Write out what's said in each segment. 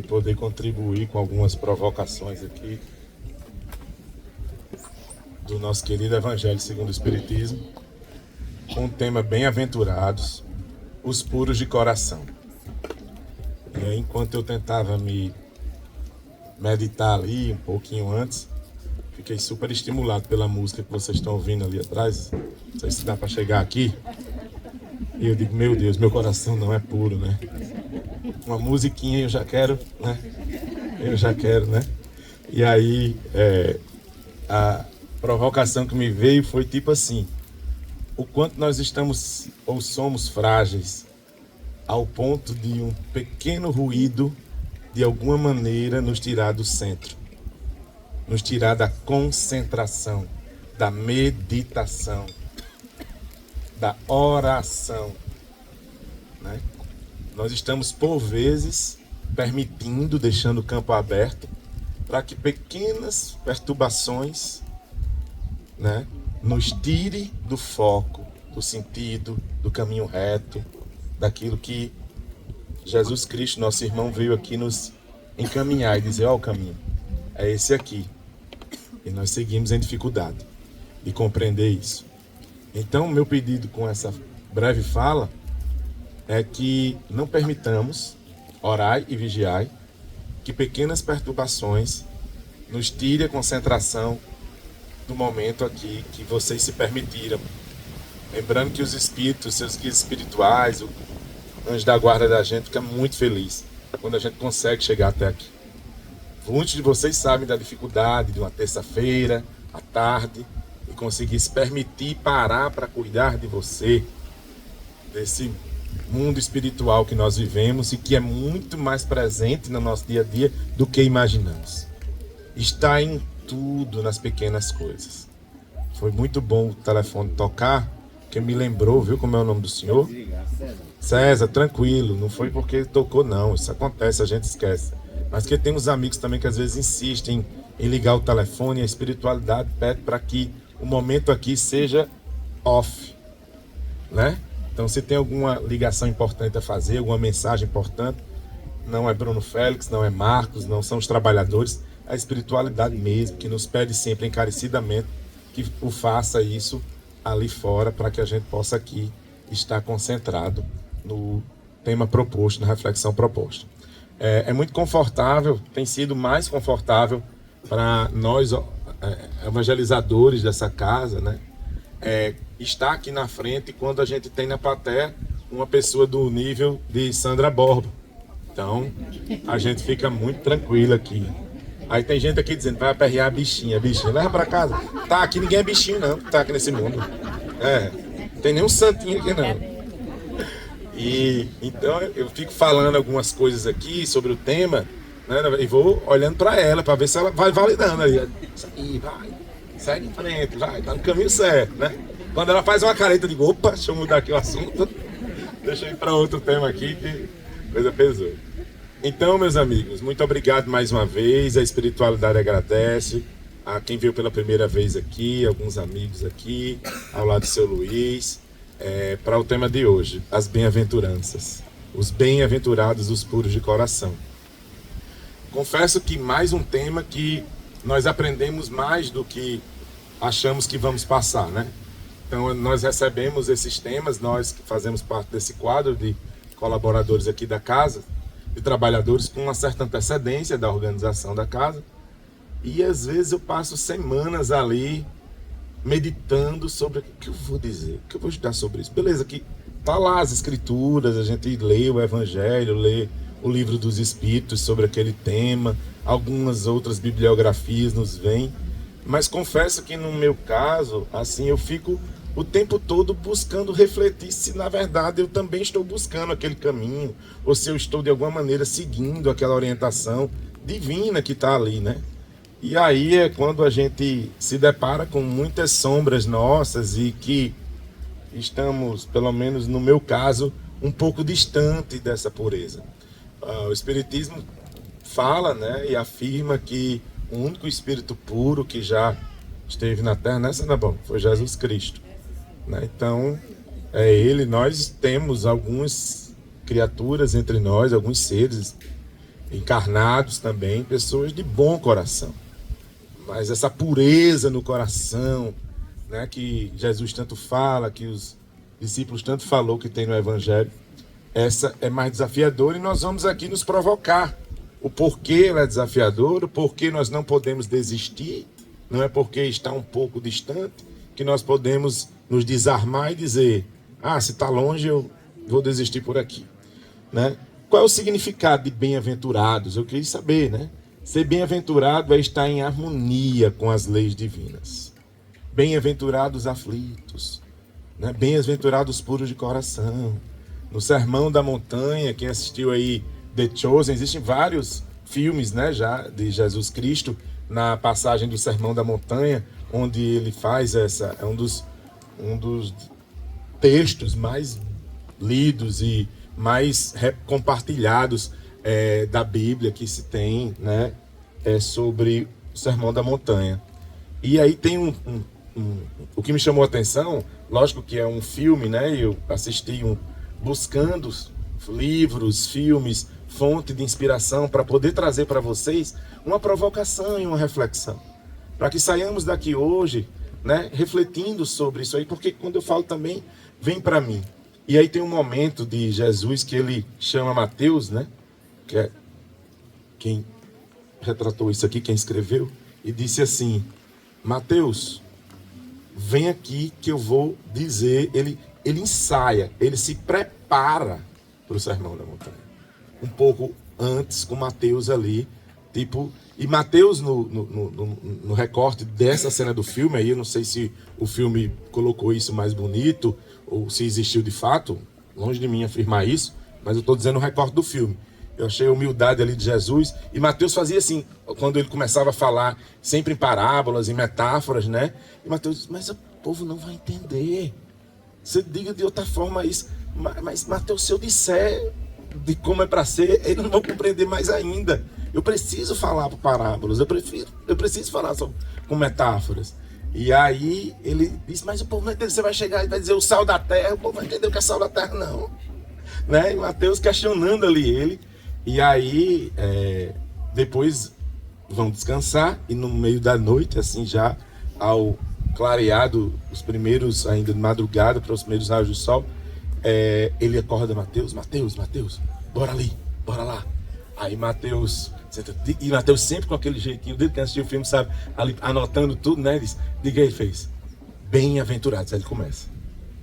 de poder contribuir com algumas provocações aqui do nosso querido Evangelho segundo o Espiritismo, com o tema Bem-aventurados, os puros de coração. E aí, enquanto eu tentava me meditar ali um pouquinho antes, fiquei super estimulado pela música que vocês estão ouvindo ali atrás. Não sei se dá para chegar aqui. E eu digo, meu Deus, meu coração não é puro, né? Uma musiquinha eu já quero, né? E aí, a provocação que me veio foi tipo assim: o quanto nós estamos ou somos frágeis ao ponto de um pequeno ruído, de alguma maneira, nos tirar do centro, nos tirar da concentração, da meditação, da oração, né? Nós estamos, por vezes, permitindo, deixando o campo aberto para que pequenas perturbações, né, nos tire do foco, do sentido, do caminho reto, daquilo que Jesus Cristo, nosso irmão, veio aqui nos encaminhar e dizer: ó, o caminho é esse aqui. E nós seguimos em dificuldade de compreender isso. Então, meu pedido com essa breve fala é que não permitamos, orai e vigiai, que pequenas perturbações nos tirem a concentração do momento aqui que vocês se permitiram. Lembrando que os espíritos, seus guias espirituais, o anjo da guarda da gente, fica muito feliz quando a gente consegue chegar até aqui. Muitos de vocês sabem da dificuldade de uma terça-feira, à tarde, e conseguir se permitir parar para cuidar de você, desse mundo espiritual que nós vivemos e que é muito mais presente no nosso dia a dia do que imaginamos. Está em tudo, nas pequenas coisas. Foi muito bom o telefone tocar, que me lembrou, viu como é o nome do senhor? César, tranquilo, não foi porque tocou não, isso acontece, a gente esquece. Mas que tem uns amigos também que às vezes insistem em ligar o telefone, e a espiritualidade pede para que o momento aqui seja off, né? Então, se tem alguma ligação importante a fazer, alguma mensagem importante, não é Bruno Félix, não é Marcos, não são os trabalhadores, a espiritualidade mesmo, que nos pede sempre encarecidamente que o faça isso ali fora, para que a gente possa aqui estar concentrado no tema proposto, na reflexão proposta. É muito confortável, tem sido mais confortável para nós evangelizadores dessa casa, né? Estar aqui na frente quando a gente tem na plateia uma pessoa do nível de Sandra Borba. Então, a gente fica muito tranquilo aqui. Aí tem gente aqui dizendo, vai aperrear a bichinha, leva pra casa. Tá, aqui ninguém é bichinho não, tá aqui nesse mundo. Não tem nenhum santinho aqui não. E então eu fico falando algumas coisas aqui sobre o tema, né, e vou olhando pra ela, pra ver se ela vai validando aí. Isso aí, vai, segue em frente, vai, tá no caminho certo, né? Quando ela faz uma careta, eu digo, opa, deixa eu mudar aqui o assunto. Deixa eu ir pra outro tema aqui, que coisa pesou. Então, meus amigos, muito obrigado mais uma vez. A espiritualidade agradece a quem veio pela primeira vez aqui, alguns amigos aqui, ao lado do seu Luiz, para o tema de hoje, as bem-aventuranças. Os bem-aventurados, os puros de coração. Confesso que mais um tema que nós aprendemos mais do que achamos que vamos passar, né? Então, nós recebemos esses temas, nós que fazemos parte desse quadro de colaboradores aqui da casa, de trabalhadores, com uma certa antecedência da organização da casa, e às vezes eu passo semanas ali meditando sobre o que eu vou dizer, o que eu vou estudar sobre isso. Beleza, que tá lá as escrituras, a gente lê o Evangelho, lê o livro dos Espíritos sobre aquele tema, algumas outras bibliografias nos vêm, mas confesso que no meu caso, assim, eu fico o tempo todo buscando refletir se na verdade eu também estou buscando aquele caminho, ou se eu estou de alguma maneira seguindo aquela orientação divina que está ali, né? E aí é quando a gente se depara com muitas sombras nossas e que estamos, pelo menos no meu caso, um pouco distante dessa pureza. O Espiritismo fala, né, e afirma que o único Espírito puro que já esteve na Terra, nessa não é bom, foi Jesus Cristo, né? Então, é Ele. Nós temos algumas criaturas entre nós, alguns seres encarnados também, pessoas de bom coração. Mas essa pureza no coração, né, que Jesus tanto fala, que os discípulos tanto falou que tem no Evangelho, essa é mais desafiadora e nós vamos aqui nos provocar. O porquê ela é desafiadora, o porquê nós não podemos desistir, não é porque está um pouco distante que nós podemos nos desarmar e dizer, se está longe eu vou desistir por aqui, né? Qual é o significado de bem-aventurados? Eu queria saber, né? Ser bem-aventurado é estar em harmonia com as leis divinas. Bem-aventurados aflitos, né? Bem-aventurados puros de coração. No Sermão da Montanha, quem assistiu aí The Chosen, existem vários filmes, né, já de Jesus Cristo na passagem do Sermão da Montanha, onde ele faz essa, é um dos textos mais lidos e mais compartilhados da Bíblia que se tem, né, sobre o Sermão da Montanha. E aí tem o que me chamou a atenção, lógico que é um filme, né, eu assisti buscando livros, filmes, fonte de inspiração para poder trazer para vocês uma provocação e uma reflexão, para que saiamos daqui hoje, né, refletindo sobre isso aí, porque quando eu falo também, vem para mim. E aí tem um momento de Jesus que ele chama Mateus, né, que é quem retratou isso aqui, quem escreveu, e disse assim, Mateus, vem aqui que eu vou dizer, ele ensaia, ele se prepara para o Sermão da Montanha. Um pouco antes, com Mateus ali, tipo... E Mateus, no recorte dessa cena do filme, aí eu não sei se o filme colocou isso mais bonito, ou se existiu de fato, longe de mim afirmar isso, mas eu estou dizendo o recorte do filme. Eu achei a humildade ali de Jesus, e Mateus fazia assim, quando ele começava a falar, sempre em parábolas, em metáforas, né? E Mateus disse, mas o povo não vai entender. Você diga de outra forma isso. Mas Mateus, se eu disser de como é para ser, eles não vão compreender mais ainda. Eu preciso falar por parábolas, eu preciso falar com metáforas. E aí ele disse, mas o povo não entende, você vai chegar e vai dizer o sal da terra, o povo vai entender o que é sal da terra, não. Né? E Mateus questionando ali ele. E aí, depois vão descansar, e no meio da noite, assim, já ao clareado, os primeiros, ainda de madrugada, para os primeiros raios do sol, ele acorda Mateus, bora ali, bora lá. Aí Mateus, e Mateus sempre com aquele jeitinho, desde que assistiu o filme, sabe, ali, anotando tudo, né, diz, diga aí, fez, bem-aventurados, aí ele começa.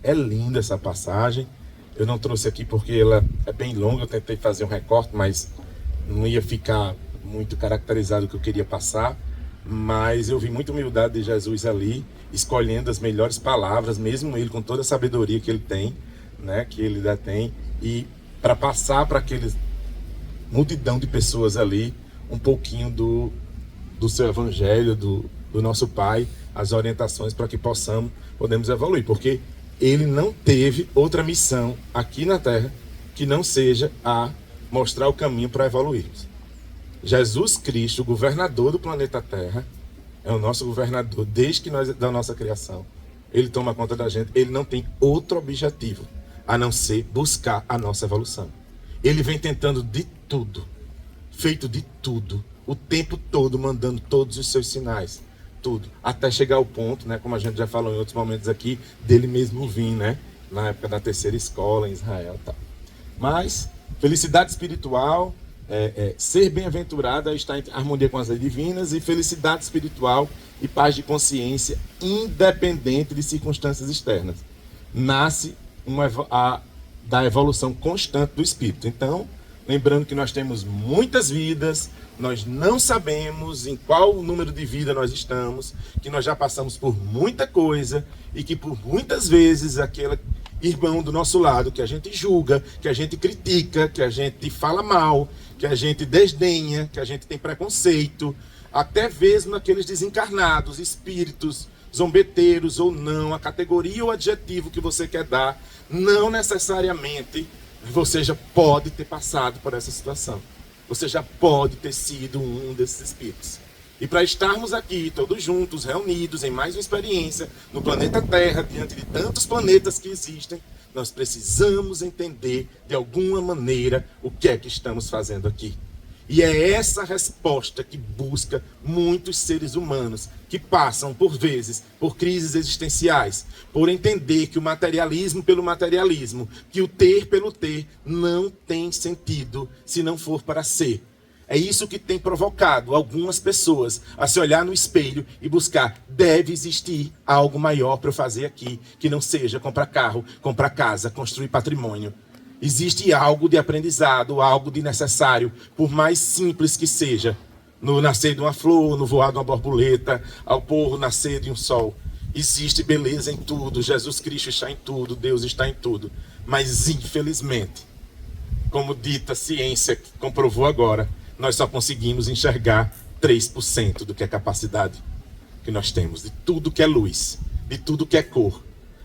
É linda essa passagem, eu não trouxe aqui porque ela é bem longa, eu tentei fazer um recorte, mas não ia ficar muito caracterizado o que eu queria passar, mas eu vi muita humildade de Jesus ali, escolhendo as melhores palavras, mesmo ele com toda a sabedoria que ele tem, né, que ele ainda tem, e para passar para aqueles multidão de pessoas ali um pouquinho do seu evangelho, do nosso Pai, as orientações para que podemos evoluir, porque ele não teve outra missão aqui na Terra que não seja a mostrar o caminho para evoluirmos. Jesus Cristo, o governador do planeta Terra, é o nosso governador desde da nossa criação. Ele toma conta da gente, ele não tem outro objetivo a não ser buscar a nossa evolução. Ele vem tentando de tudo, feito de tudo, o tempo todo, mandando todos os seus sinais, tudo, até chegar ao ponto, né, como a gente já falou em outros momentos aqui, dele mesmo vir, né, na época da terceira escola em Israel e tal. Mas, felicidade espiritual, ser bem-aventurado é estar em harmonia com as leis divinas, e felicidade espiritual e paz de consciência, independente de circunstâncias externas. Nasce da evolução constante do espírito. Então, lembrando que nós temos muitas vidas, nós não sabemos em qual número de vida nós estamos, que nós já passamos por muita coisa e que por muitas vezes aquele irmão do nosso lado que a gente julga, que a gente critica, que a gente fala mal, que a gente desdenha, que a gente tem preconceito, até mesmo aqueles desencarnados, espíritos, zombeteiros ou não, a categoria ou adjetivo que você quer dar, não necessariamente você já pode ter passado por essa situação. Você já pode ter sido um desses espíritos. E para estarmos aqui, todos juntos, reunidos em mais uma experiência no planeta Terra, diante de tantos planetas que existem, nós precisamos entender, de alguma maneira, o que é que estamos fazendo aqui. E é essa resposta que busca muitos seres humanos que passam, por vezes, por crises existenciais, por entender que o materialismo pelo materialismo, que o ter pelo ter, não tem sentido se não for para ser. É isso que tem provocado algumas pessoas a se olhar no espelho e buscar, deve existir algo maior para eu fazer aqui, que não seja comprar carro, comprar casa, construir patrimônio. Existe algo de aprendizado, algo de necessário, por mais simples que seja, no nascer de uma flor, no voar de uma borboleta, ao pôr nascer de um sol. Existe beleza em tudo, Jesus Cristo está em tudo, Deus está em tudo. Mas, infelizmente, como dita a ciência que comprovou agora, nós só conseguimos enxergar 3% do que é capacidade que nós temos, de tudo que é luz, de tudo que é cor.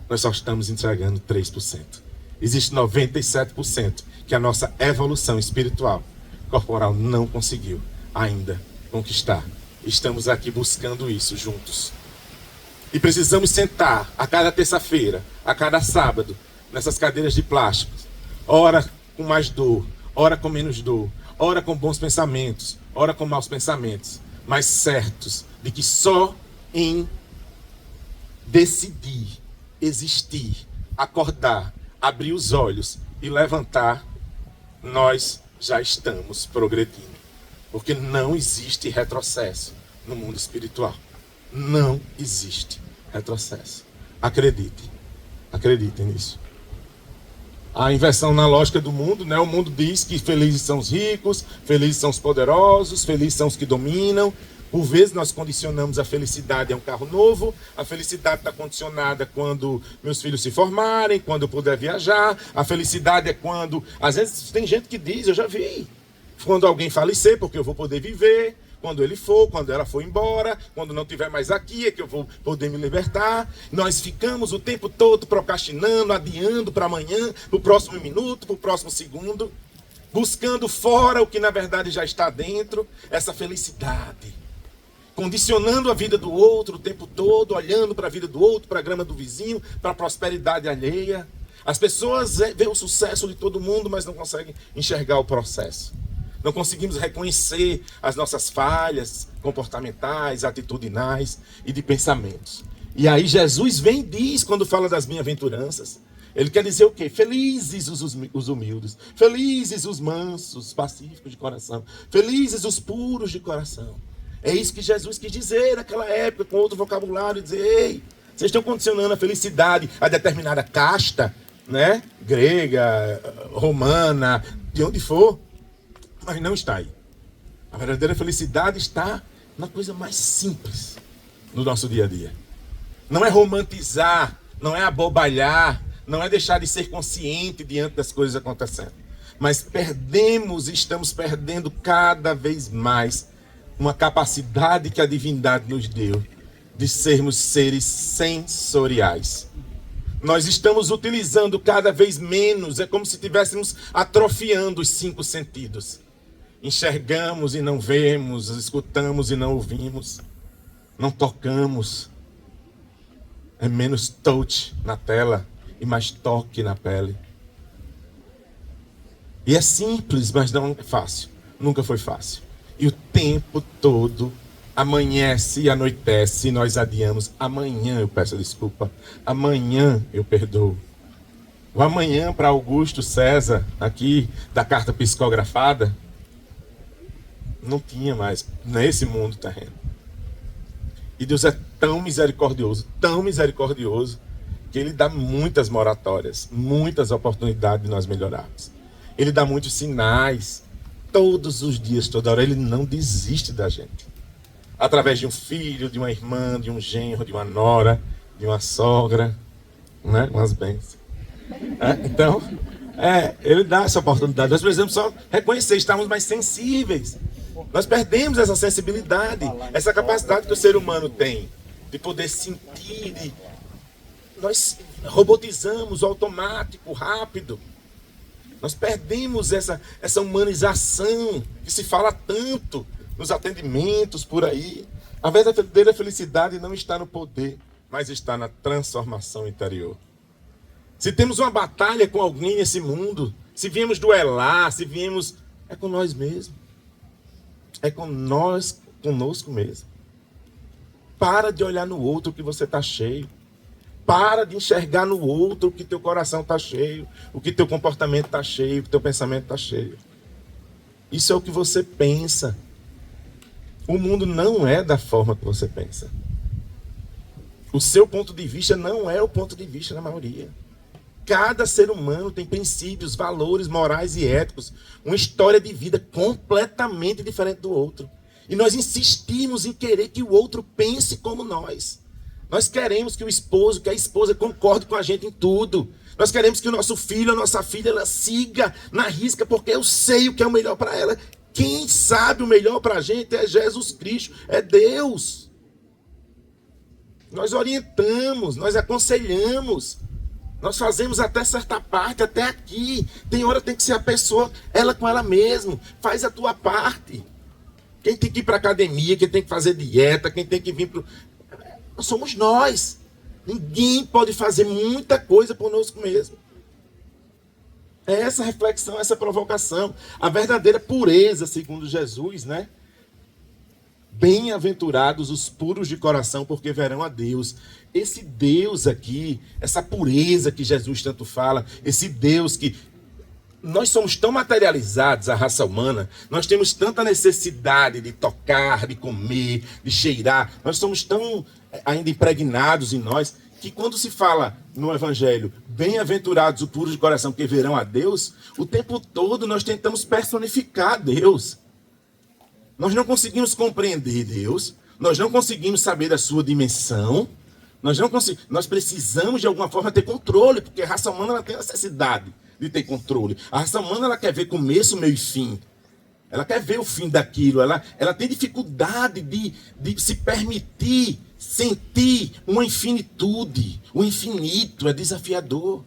Nós só estamos enxergando 3%. Existe 97% que a nossa evolução espiritual, corporal, não conseguiu ainda conquistar. Estamos aqui buscando isso juntos. E precisamos sentar a cada terça-feira, a cada sábado, nessas cadeiras de plástico. Ora com mais dor, ora com menos dor, ora com bons pensamentos, ora com maus pensamentos, mas certos de que só em decidir, existir, acordar, abrir os olhos e levantar, nós já estamos progredindo. Porque não existe retrocesso no mundo espiritual. Não existe retrocesso. Acredite. Acreditem nisso. A inversão na lógica do mundo, né? O mundo diz que felizes são os ricos, felizes são os poderosos, felizes são os que dominam. Por vezes nós condicionamos a felicidade a um carro novo, a felicidade está condicionada quando meus filhos se formarem, quando eu puder viajar, a felicidade é quando... Às vezes tem gente que diz, eu já vi, quando alguém falecer, porque eu vou poder viver, quando ele for, quando ela for embora, quando não estiver mais aqui, é que eu vou poder me libertar. Nós ficamos o tempo todo procrastinando, adiando para amanhã, para o próximo minuto, para o próximo segundo, buscando fora o que na verdade já está dentro, essa felicidade. Condicionando a vida do outro o tempo todo, olhando para a vida do outro, para a grama do vizinho, para a prosperidade alheia. As pessoas veem o sucesso de todo mundo, mas não conseguem enxergar o processo. Não conseguimos reconhecer as nossas falhas comportamentais, atitudinais e de pensamentos. E aí Jesus vem e diz, quando fala das bem-aventuranças, ele quer dizer o quê? Felizes os humildes, felizes os mansos, pacíficos de coração, felizes os puros de coração. É isso que Jesus quis dizer naquela época, com outro vocabulário, dizer, ei, vocês estão condicionando a felicidade a determinada casta, né? Grega, romana, de onde for, mas não está aí. A verdadeira felicidade está na coisa mais simples no nosso dia a dia. Não é romantizar, não é abobalhar, não é deixar de ser consciente diante das coisas acontecendo. Mas estamos perdendo cada vez mais uma capacidade que a divindade nos deu de sermos seres sensoriais. Nós estamos utilizando cada vez menos, é como se estivéssemos atrofiando os 5 sentidos. Enxergamos e não vemos, escutamos e não ouvimos, não tocamos. É menos touch na tela e mais toque na pele. E é simples, mas não é fácil. Nunca foi fácil. E o tempo todo amanhece e anoitece e nós adiamos. Amanhã eu peço desculpa. Amanhã eu perdoo. O amanhã para Augusto César, aqui da carta psicografada, não tinha mais nesse mundo terreno. E Deus é tão misericordioso, que Ele dá muitas moratórias, muitas oportunidades de nós melhorarmos. Ele dá muitos sinais. Todos os dias, toda hora, Ele não desiste da gente. Através de um filho, de uma irmã, de um genro, de uma nora, de uma sogra, né? Umas bênçãos. Então, Ele dá essa oportunidade. Nós precisamos só reconhecer, estarmos mais sensíveis. Nós perdemos essa sensibilidade, essa capacidade que o ser humano tem de poder sentir. Nós robotizamos o automático, rápido. Nós perdemos essa humanização que se fala tanto nos atendimentos por aí. A verdadeira felicidade não está no poder, mas está na transformação interior. Se temos uma batalha com alguém nesse mundo, se viemos duelar, se viemos, é com nós mesmos. é com nós, conosco mesmo. Para de olhar no outro que você está cheio. Para de enxergar no outro o que teu coração está cheio, o que teu comportamento está cheio, o que teu pensamento está cheio. Isso é o que você pensa. O mundo não é da forma que você pensa. O seu ponto de vista não é o ponto de vista da maioria. Cada ser humano tem princípios, valores morais e éticos, uma história de vida completamente diferente do outro. E nós insistimos em querer que o outro pense como nós. Nós queremos que o esposo, que a esposa concorde com a gente em tudo. Nós queremos que o nosso filho, a nossa filha, ela siga na risca, porque eu sei o que é o melhor para ela. Quem sabe o melhor para a gente é Jesus Cristo, é Deus. Nós orientamos, nós aconselhamos, nós fazemos até certa parte, até aqui. Tem hora que tem que ser a pessoa, ela com ela mesma. Faz a tua parte. Quem tem que ir para a academia, quem tem que fazer dieta, quem tem que vir para... Somos nós. Ninguém pode fazer muita coisa por nós mesmo. É essa reflexão, essa provocação. A verdadeira pureza, segundo Jesus, né? Bem-aventurados os puros de coração, porque verão a Deus. Esse Deus aqui, essa pureza que Jesus tanto fala, esse Deus que... Nós somos tão materializados, a raça humana, nós temos tanta necessidade de tocar, de comer, de cheirar, nós somos tão ainda impregnados em nós, que quando se fala no Evangelho, bem-aventurados os puros de coração, que verão a Deus, o tempo todo nós tentamos personificar Deus. Nós não conseguimos compreender Deus, nós não conseguimos saber da sua dimensão, nós precisamos de alguma forma ter controle, porque a raça humana ela tem necessidade de ter controle. A raça humana ela quer ver começo, meio e fim. Ela quer ver o fim daquilo. Ela tem dificuldade de se permitir sentir uma infinitude. O infinito é desafiador.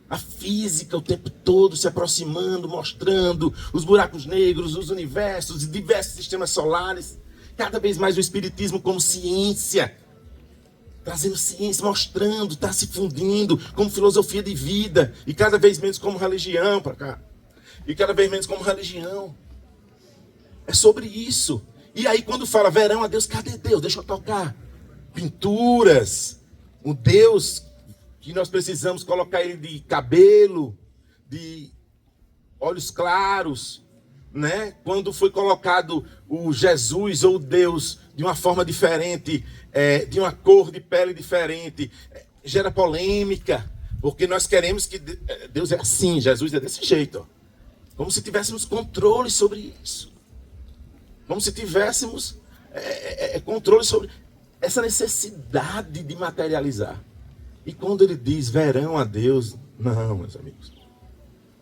A física o tempo todo se aproximando, mostrando os buracos negros, os universos, os diversos sistemas solares. Cada vez mais o espiritismo como ciência. Trazendo ciência, mostrando, está se fundindo como filosofia de vida. E cada vez menos como religião para cá. E cada vez menos como religião. É sobre isso. E aí quando fala verão a Deus, cadê Deus? Deixa eu tocar. Pinturas. Um Deus que nós precisamos colocar ele de cabelo, de olhos claros. Né? Quando foi colocado o Jesus ou Deus de uma forma diferente, de uma cor de pele diferente, gera polêmica, porque nós queremos que Deus é assim, Jesus é desse jeito, ó. Como se tivéssemos controle sobre isso, como se tivéssemos controle sobre essa necessidade de materializar. E quando ele diz verão a Deus, não, meus amigos,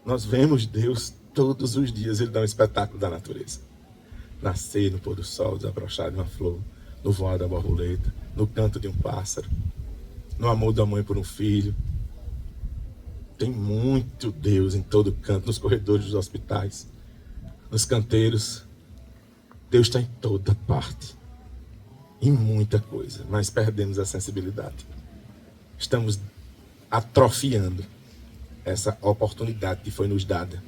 nós vemos Deus todos os dias. Ele dá um espetáculo da natureza. Nascer no pôr do sol, desabrochar de uma flor, no voar da borboleta, no canto de um pássaro, no amor da mãe por um filho. Tem muito Deus em todo canto, nos corredores dos hospitais, nos canteiros. Deus está em toda parte, em muita coisa, mas perdemos a sensibilidade. Estamos atrofiando essa oportunidade que foi nos dada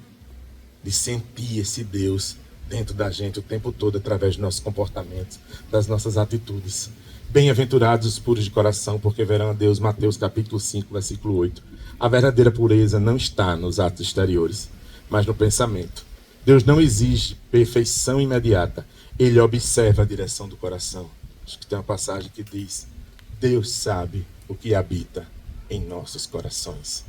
de sentir esse Deus dentro da gente o tempo todo, através dos nossos comportamentos, das nossas atitudes. Bem-aventurados os puros de coração, porque verão a Deus. Mateus capítulo 5, versículo 8. A verdadeira pureza não está nos atos exteriores, mas no pensamento. Deus não exige perfeição imediata. Ele observa a direção do coração. Acho que tem uma passagem que diz: Deus sabe o que habita em nossos corações.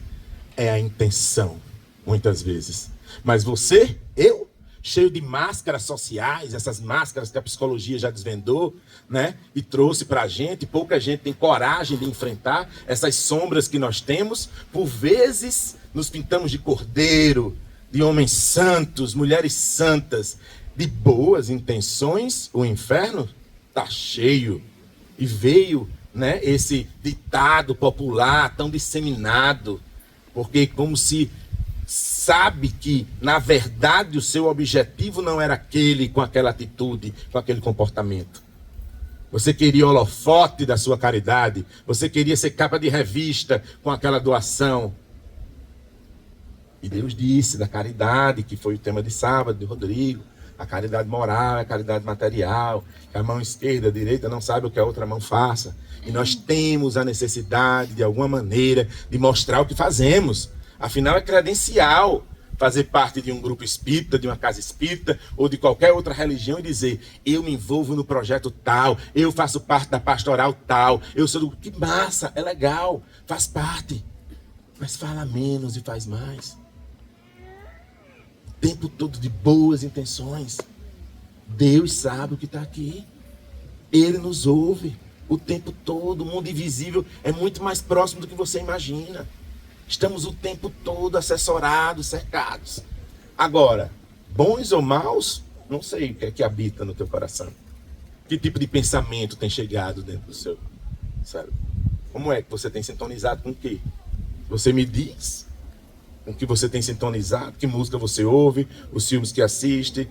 É a intenção, muitas vezes. Mas você, eu, cheio de máscaras sociais, essas máscaras que a psicologia já desvendou, né? E trouxe para a gente, pouca gente tem coragem de enfrentar essas sombras que nós temos. Por vezes, nos pintamos de cordeiro, de homens santos, mulheres santas, de boas intenções. O inferno está cheio. E veio, né, esse ditado popular tão disseminado, porque como se sabe que, na verdade, o seu objetivo não era aquele, com aquela atitude, com aquele comportamento. Você queria holofote da sua caridade, você queria ser capa de revista com aquela doação. E Deus disse da caridade, que foi o tema de sábado, de Rodrigo, A caridade moral é a caridade material, que a mão esquerda, a direita não sabe o que a outra mão faça. E nós temos a necessidade, de alguma maneira, de mostrar o que fazemos. Afinal, é credencial fazer parte de um grupo espírita, de uma casa espírita, ou de qualquer outra religião e dizer, eu me envolvo no projeto tal, eu faço parte da pastoral tal, eu sou do... Que massa, é legal, faz parte. Mas fala menos e faz mais. O tempo todo de boas intenções. Deus sabe o que está aqui. Ele nos ouve o tempo todo. O mundo invisível é muito mais próximo do que você imagina. Estamos o tempo todo assessorados, cercados. Agora, bons ou maus, não sei o que é que habita no teu coração. Que tipo de pensamento tem chegado dentro do seu cérebro? Como é que você tem sintonizado com o quê? Você me diz com que você tem sintonizado, que música você ouve, os filmes que assiste,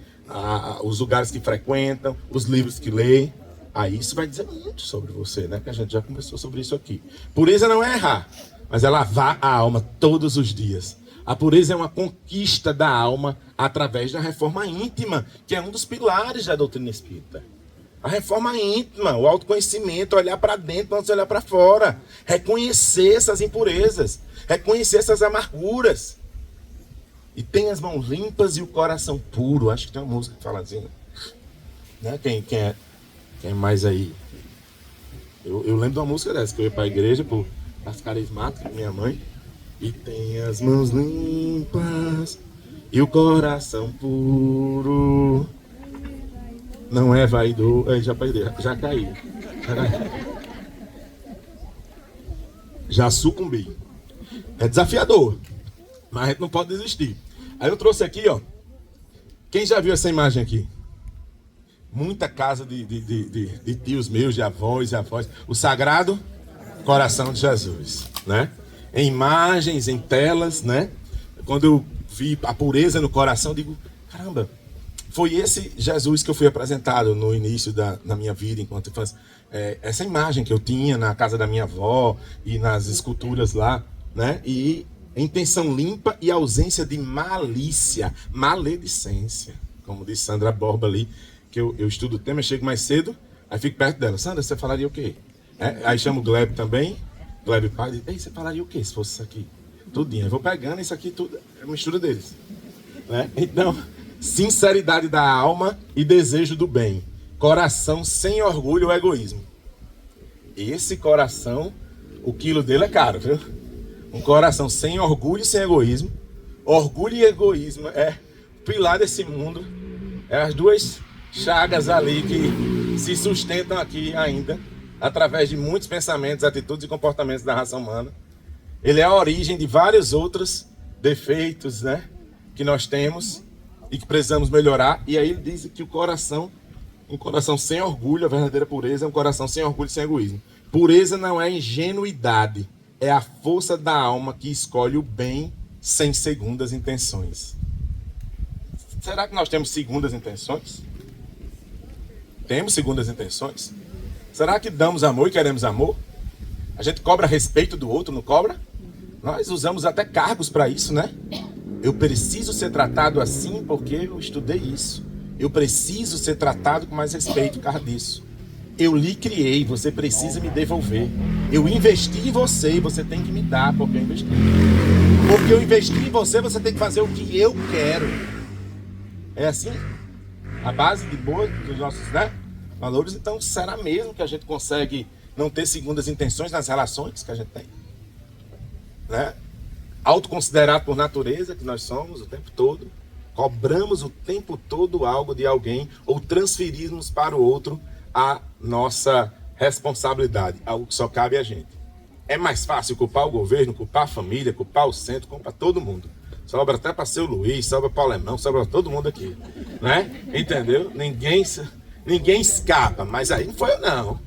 os lugares que frequentam, os livros que lê. Aí isso vai dizer muito sobre você, né? Que a gente já conversou sobre isso aqui. Pureza não é errar, mas é lavar a alma todos os dias. A pureza é uma conquista da alma através da reforma íntima, que é um dos pilares da doutrina espírita. A reforma íntima, o autoconhecimento, olhar para dentro antes de olhar para fora. Reconhecer essas impurezas, reconhecer essas amarguras. E tem as mãos limpas e o coração puro. Acho que tem uma música que fala assim. Né? Quem é mais aí? Eu lembro de uma música dessa, que eu ia para a igreja, por as carismáticas, minha mãe. E tem as mãos limpas e o coração puro. Não é vaidoso. Já caí. Já sucumbi. É desafiador, mas a gente não pode desistir. Aí eu trouxe aqui, ó. Quem já viu essa imagem aqui? Muita casa de tios meus, de avós e avós. O Sagrado Coração de Jesus, né? Em imagens, em telas, né? Quando eu vi a pureza no coração, eu digo, caramba, foi esse Jesus que eu fui apresentado no início da minha vida enquanto infância. Essa imagem que eu tinha na casa da minha avó e nas esculturas lá, né? E intenção limpa e ausência de malícia, maledicência. Como disse Sandra Borba ali, que eu estudo o tema, eu chego mais cedo, aí fico perto dela. Sandra, você falaria o quê? Aí chamo o Gleb também, Gleb pai, diz, ei, você falaria o quê se fosse isso aqui? Tudinho. Eu vou pegando isso aqui, tudo é uma mistura deles. Né? Então, sinceridade da alma e desejo do bem. Coração sem orgulho ou egoísmo. Esse coração, o quilo dele é caro, viu? Um coração sem orgulho e sem egoísmo. Orgulho e egoísmo é o pilar desse mundo. É as duas chagas ali que se sustentam aqui ainda, através de muitos pensamentos, atitudes e comportamentos da raça humana. Ele é a origem de vários outros defeitos, né, que nós temos e que precisamos melhorar. E aí ele diz que o coração, um coração sem orgulho, a verdadeira pureza é um coração sem orgulho e sem egoísmo. Pureza não é ingenuidade, é a força da alma que escolhe o bem sem segundas intenções. Será que nós temos segundas intenções? Temos segundas intenções? Será que damos amor e queremos amor? A gente cobra respeito do outro, não cobra? Nós usamos até cargos para isso, né? Eu preciso ser tratado assim porque eu estudei isso. Eu preciso ser tratado com mais respeito por causa disso. Eu lhe criei, você precisa me devolver. Eu investi em você e você tem que me dar porque eu investi. Porque eu investi em você, você tem que fazer o que eu quero. É assim? A base de boa dos nossos, né, valores. Então, será mesmo que a gente consegue não ter segundas intenções nas relações que a gente tem? Né? Autoconsiderado por natureza, que nós somos o tempo todo. Cobramos o tempo todo algo de alguém ou transferimos para o outro a nossa responsabilidade, algo que só cabe a gente. É mais fácil culpar o governo, culpar a família, culpar o centro, culpar todo mundo. Sobra até para seu Luiz, sobra para o Alemão, sobra para todo mundo aqui, né? Entendeu? Ninguém escapa, mas aí não foi eu não.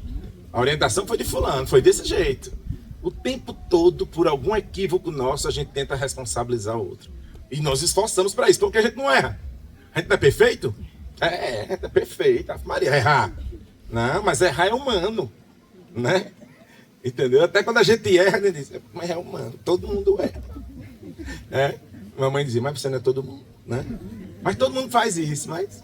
A orientação foi de fulano, foi desse jeito. O tempo todo, por algum equívoco nosso, a gente tenta responsabilizar o outro. E nós esforçamos para isso, porque a gente não erra. A gente não é perfeito? É perfeito. Maria, errar. Não, mas errar é humano, né? Entendeu? Até quando a gente erra, a gente diz, mas é humano, todo mundo erra. Mamãe dizia, mas você não é todo mundo, né? Mas todo mundo faz isso, mas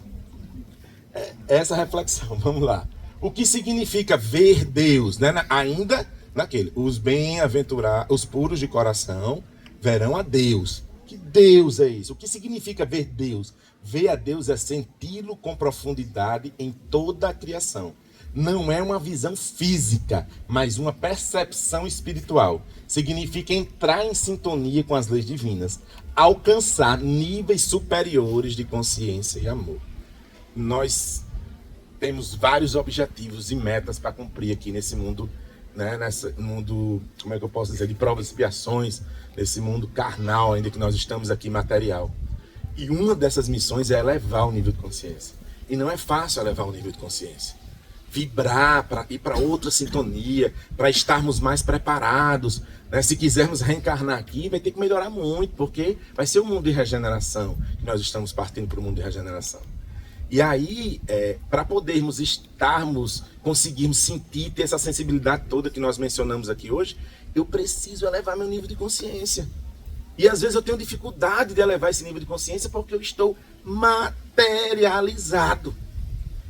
essa reflexão, vamos lá. O que significa ver Deus, né? Ainda naquele, os bem-aventurados, os puros de coração verão a Deus. Que Deus é isso? O que significa ver Deus? Ver a Deus é senti-lo com profundidade em toda a criação. Não é uma visão física, mas uma percepção espiritual. Significa entrar em sintonia com as leis divinas, alcançar níveis superiores de consciência e amor. Nós temos vários objetivos e metas para cumprir aqui nesse mundo, né? Nesse mundo, como é que eu posso dizer, de provas e expiações, nesse mundo carnal ainda que nós estamos aqui, material. E uma dessas missões é elevar o nível de consciência. E não é fácil elevar o nível de consciência. Vibrar, para ir para outra sintonia, para estarmos mais preparados, né? Se quisermos reencarnar aqui, vai ter que melhorar muito, porque vai ser um mundo de regeneração, que nós estamos partindo para o mundo de regeneração. E aí, para podermos conseguirmos sentir, ter essa sensibilidade toda que nós mencionamos aqui hoje, eu preciso elevar meu nível de consciência. E às vezes eu tenho dificuldade de elevar esse nível de consciência porque eu estou materializado.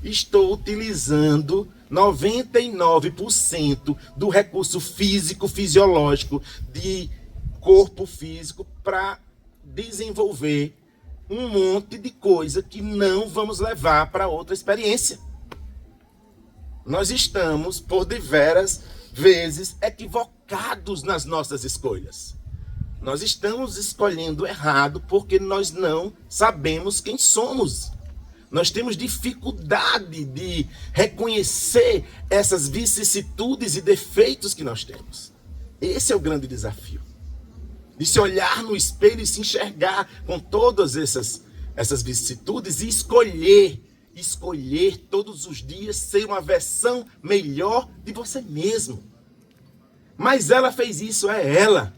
Estou utilizando 99% do recurso físico, fisiológico, de corpo físico para desenvolver um monte de coisa que não vamos levar para outra experiência. Nós estamos, por diversas vezes, equivocados nas nossas escolhas. Nós estamos escolhendo errado porque nós não sabemos quem somos. Nós temos dificuldade de reconhecer essas vicissitudes e defeitos que nós temos. Esse é o grande desafio. De se olhar no espelho e se enxergar com todas essas vicissitudes e escolher todos os dias ser uma versão melhor de você mesmo. Mas ela fez isso, é ela.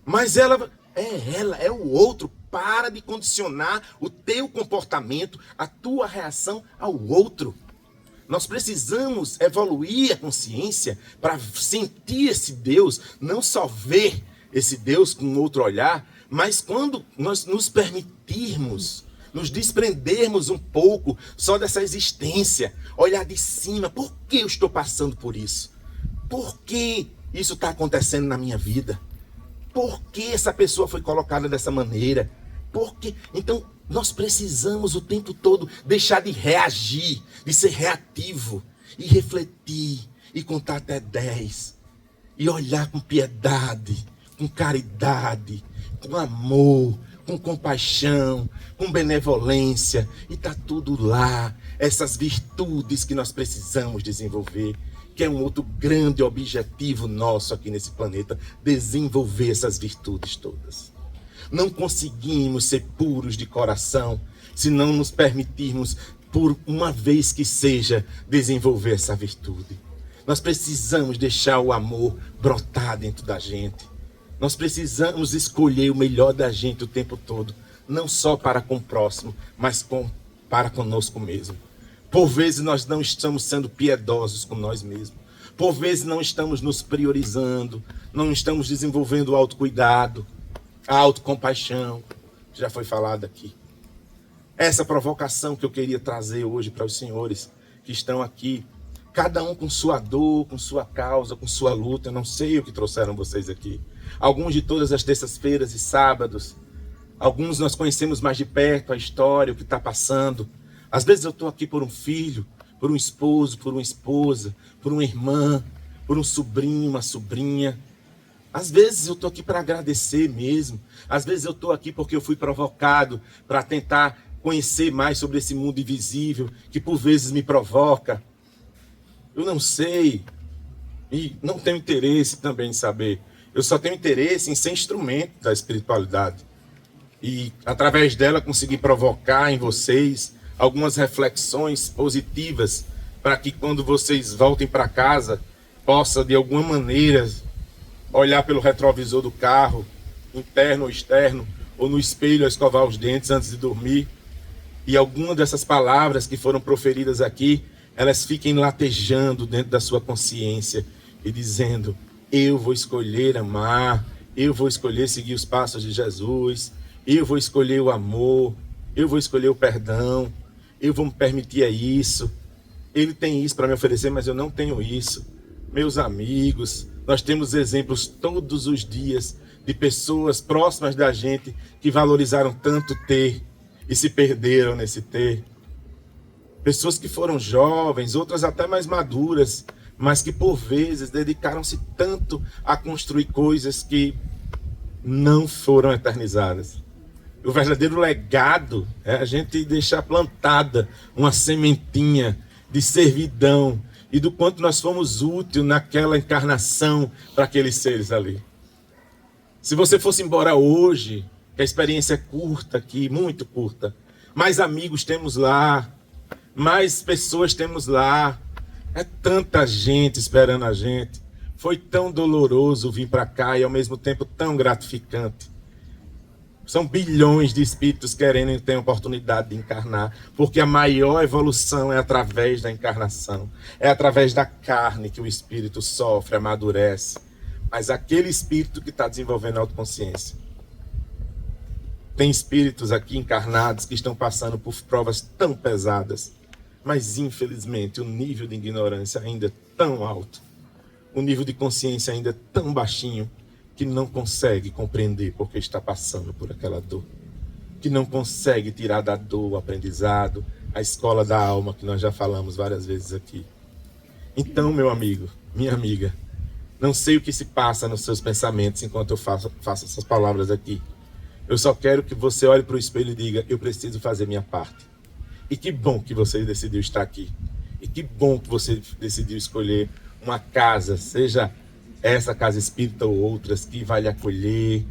Mas ela é o outro. Para de condicionar o teu comportamento, a tua reação ao outro. Nós precisamos evoluir a consciência para sentir esse Deus, não só ver esse Deus com outro olhar, mas quando nós nos permitirmos, nos desprendermos um pouco só dessa existência, olhar de cima, por que eu estou passando por isso? Por que isso está acontecendo na minha vida? Por que essa pessoa foi colocada dessa maneira? Por quê? Então, nós precisamos o tempo todo deixar de reagir, de ser reativo, e refletir, e contar até 10, e olhar com piedade, com caridade, com amor, com compaixão, com benevolência, e está tudo lá, essas virtudes que nós precisamos desenvolver, que é um outro grande objetivo nosso aqui nesse planeta, desenvolver essas virtudes todas. Não conseguimos ser puros de coração se não nos permitirmos, por uma vez que seja, desenvolver essa virtude. Nós precisamos deixar o amor brotar dentro da gente. Nós precisamos escolher o melhor da gente o tempo todo, não só para com o próximo, mas para conosco mesmo. Por vezes nós não estamos sendo piedosos com nós mesmos. Por vezes não estamos nos priorizando, não estamos desenvolvendo o autocuidado, a autocompaixão, que já foi falado aqui. Essa provocação que eu queria trazer hoje para os senhores que estão aqui, cada um com sua dor, com sua causa, com sua luta. Eu não sei o que trouxeram vocês aqui. Alguns de todas as terças-feiras e sábados. Alguns nós conhecemos mais de perto a história, o que está passando. Às vezes eu estou aqui por um filho, por um esposo, por uma esposa, por uma irmã, por um sobrinho, uma sobrinha. Às vezes eu estou aqui para agradecer mesmo. Às vezes eu estou aqui porque eu fui provocado para tentar conhecer mais sobre esse mundo invisível, que por vezes me provoca. Eu não sei. E não tenho interesse também em saber. Eu só tenho interesse em ser instrumento da espiritualidade. E através dela conseguir provocar em vocês algumas reflexões positivas para que quando vocês voltem para casa, possa de alguma maneira olhar pelo retrovisor do carro, interno ou externo, ou no espelho a escovar os dentes antes de dormir, e alguma dessas palavras que foram proferidas aqui, elas fiquem latejando dentro da sua consciência e dizendo: eu vou escolher amar, eu vou escolher seguir os passos de Jesus, eu vou escolher o amor, eu vou escolher o perdão, eu vou me permitir isso. Ele tem isso para me oferecer, mas eu não tenho isso. Meus amigos, nós temos exemplos todos os dias de pessoas próximas da gente que valorizaram tanto ter e se perderam nesse ter. Pessoas que foram jovens, outras até mais maduras, mas que por vezes dedicaram-se tanto a construir coisas que não foram eternizadas. O verdadeiro legado é a gente deixar plantada uma sementinha de servidão e do quanto nós fomos úteis naquela encarnação para aqueles seres ali. Se você fosse embora hoje, que a experiência é curta aqui, muito curta, mais amigos temos lá, mais pessoas temos lá, é tanta gente esperando a gente. Foi tão doloroso vir para cá e ao mesmo tempo tão gratificante. São bilhões de espíritos querendo ter a oportunidade de encarnar, porque a maior evolução é através da encarnação. É através da carne que o espírito sofre, amadurece. Mas aquele espírito que está desenvolvendo a autoconsciência. Tem espíritos aqui encarnados que estão passando por provas tão pesadas, mas infelizmente o nível de ignorância ainda é tão alto, o nível de consciência ainda é tão baixinho, que não consegue compreender porque está passando por aquela dor, que não consegue tirar da dor o aprendizado, a escola da alma, que nós já falamos várias vezes aqui. Então, meu amigo, minha amiga, não sei o que se passa nos seus pensamentos enquanto eu faço essas palavras aqui. Eu só quero que você olhe para o espelho e diga, eu preciso fazer minha parte. E que bom que você decidiu estar aqui. E que bom que você decidiu escolher uma casa, seja essa casa espírita ou outras, que vai lhe acolher.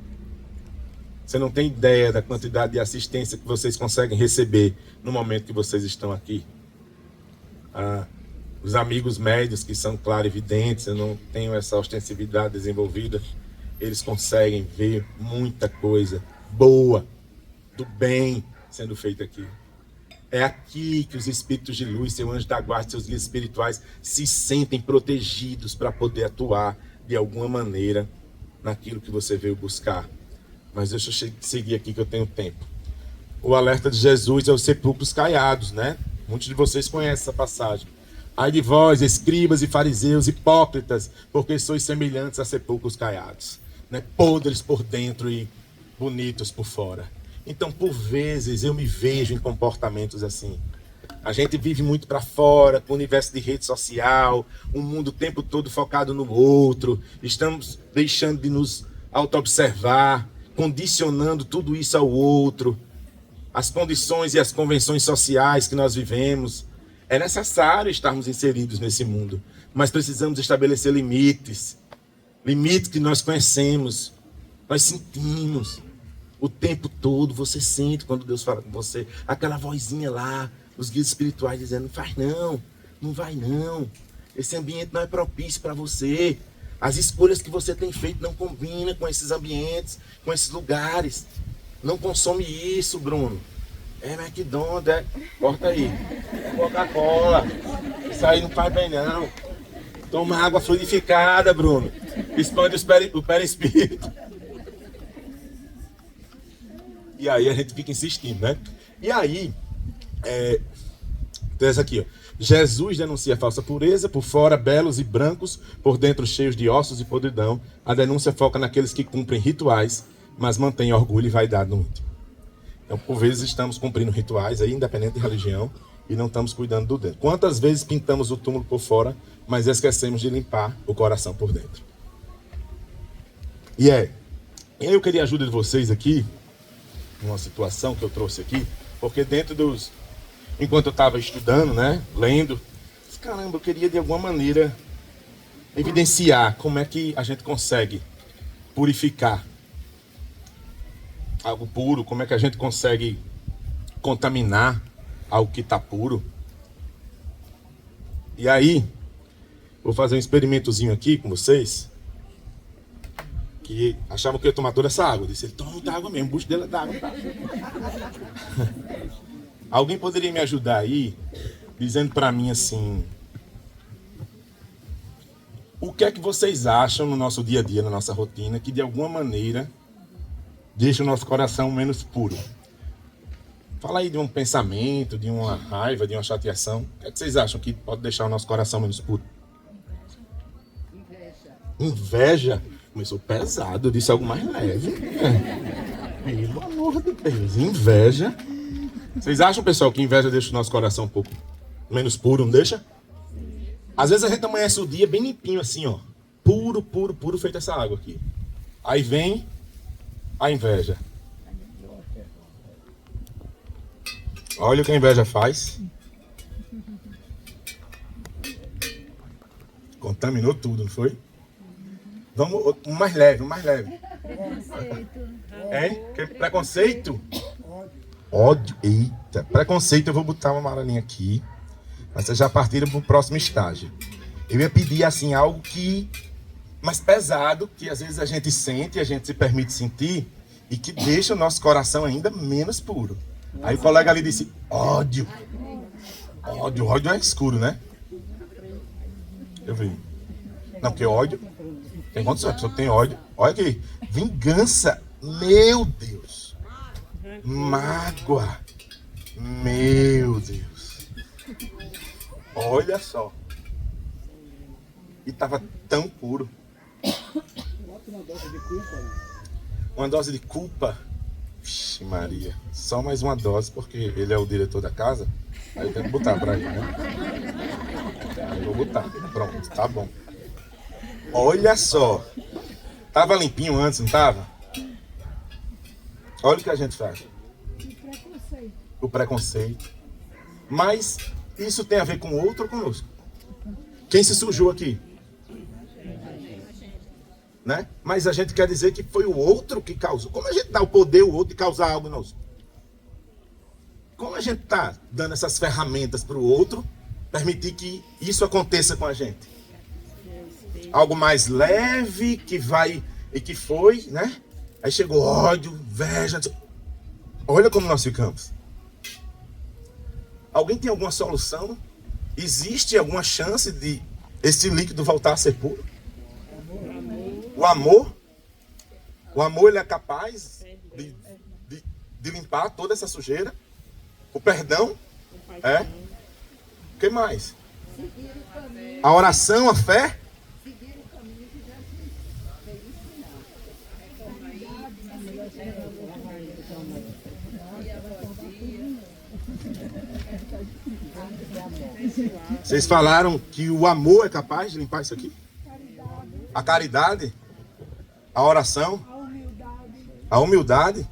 Você não tem ideia da quantidade de assistência que vocês conseguem receber no momento que vocês estão aqui. Os amigos médios, que são clarividentes, eu não tenho essa ostensividade desenvolvida, eles conseguem ver muita coisa boa, do bem sendo feita aqui. É aqui que os espíritos de luz, seu anjo da guarda, seus guias espirituais se sentem protegidos para poder atuar de alguma maneira naquilo que você veio buscar. Mas deixa eu seguir aqui que eu tenho tempo. O alerta de Jesus é os sepulcros caiados, né? Muitos de vocês conhecem essa passagem. Ai de vós, escribas e fariseus, hipócritas, porque sois semelhantes a sepulcros caiados, né? Podres por dentro e bonitos por fora. Então, por vezes, eu me vejo em comportamentos assim. A gente vive muito para fora, com o universo de rede social, um mundo o tempo todo focado no outro. Estamos deixando de nos auto-observar, condicionando tudo isso ao outro. As condições e as convenções sociais que nós vivemos. É necessário estarmos inseridos nesse mundo, mas precisamos estabelecer limites. Limites que nós conhecemos, nós sentimos. O tempo todo você sente quando Deus fala com você, aquela vozinha lá, os guias espirituais dizendo, não faz não, não vai não, esse ambiente não é propício para você, as escolhas que você tem feito não combinam com esses ambientes, com esses lugares, não consome isso, Bruno, é McDonald's, corta aí, Coca-Cola, isso aí não faz bem não, toma água fluidificada, Bruno, expande o perispírito. E aí a gente fica insistindo, né? E aí, essa aqui, ó. Jesus denuncia a falsa pureza, por fora belos e brancos, por dentro cheios de ossos e podridão. A denúncia foca naqueles que cumprem rituais, mas mantêm orgulho e vaidade no íntimo. Então, por vezes estamos cumprindo rituais, aí, independente de religião, e não estamos cuidando do dentro. Quantas vezes pintamos o túmulo por fora, mas esquecemos de limpar o coração por dentro? E aí eu queria a ajuda de vocês aqui, uma situação que eu trouxe aqui, porque enquanto eu estava estudando, né, lendo, caramba, eu queria de alguma maneira evidenciar como é que a gente consegue purificar algo puro, como é que a gente consegue contaminar algo que está puro. E aí, vou fazer um experimentozinho aqui com vocês, que achavam que eu ia tomar toda essa água. Eu disse, ele toma muita água mesmo, o bucho dele é d'água. Tá? Alguém poderia me ajudar aí, dizendo para mim assim, o que é que vocês acham no nosso dia a dia, na nossa rotina, que de alguma maneira deixa o nosso coração menos puro? Fala aí de um pensamento, de uma raiva, de uma chateação. O que é que vocês acham que pode deixar o nosso coração menos puro? Inveja? Começou pesado, eu disse algo mais leve. Pelo amor de Deus, inveja. Vocês acham, pessoal, que inveja deixa o nosso coração um pouco menos puro, não deixa? Às vezes a gente amanhece o dia bem limpinho assim, ó. Puro, puro, puro, feito essa água aqui. Aí vem a inveja. Olha o que a inveja faz. Contaminou tudo, não foi? Vamos, um mais leve, um mais leve. É? Que preconceito? Ódio. Eita, preconceito eu vou botar uma amarelinha aqui. Mas vocês já partiram para o próximo estágio. Eu ia pedir assim algo que mais pesado, que às vezes a gente sente, a gente se permite sentir e que deixa o nosso coração ainda menos puro. Aí o colega ali disse, ódio. Ódio, ódio é escuro, né? Eu vi. Não, porque ódio tem condição, a pessoa tem ódio. Olha aqui, vingança, meu Deus. Mágoa, meu Deus. Olha só. E tava tão puro. Uma dose de culpa. Vixe Maria. Só mais uma dose, porque ele é o diretor da casa. Aí eu tenho que botar pra ele, né? Aí eu vou botar. Pronto, tá bom. Olha só. Tava limpinho antes, não tava? Olha o que a gente faz. O preconceito. Mas isso tem a ver com o outro ou conosco? Quem se sujou aqui? Né? Mas a gente quer dizer que foi o outro que causou. Como a gente dá o poder ao outro de causar algo em nós? Como a gente está dando essas ferramentas para o outro permitir que isso aconteça com a gente? Algo mais leve que vai e que foi, né? Aí chegou ódio, inveja. Olha como nós ficamos. Alguém tem alguma solução? Existe alguma chance de esse líquido voltar a ser puro? O amor ele é capaz de limpar toda essa sujeira. O perdão é. O que mais? A oração, a fé. Vocês falaram que o amor é capaz de limpar isso aqui? A caridade? A oração? A humildade?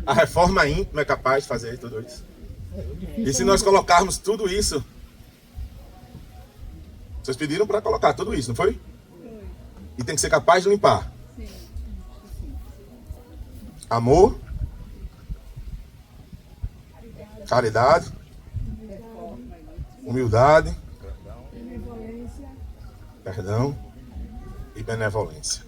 A reforma íntima é capaz de fazer tudo isso? E se nós colocarmos tudo isso? Vocês pediram para colocar tudo isso, não foi? E tem que ser capaz de limpar. Amor? Caridade? Humildade? Perdão e benevolência.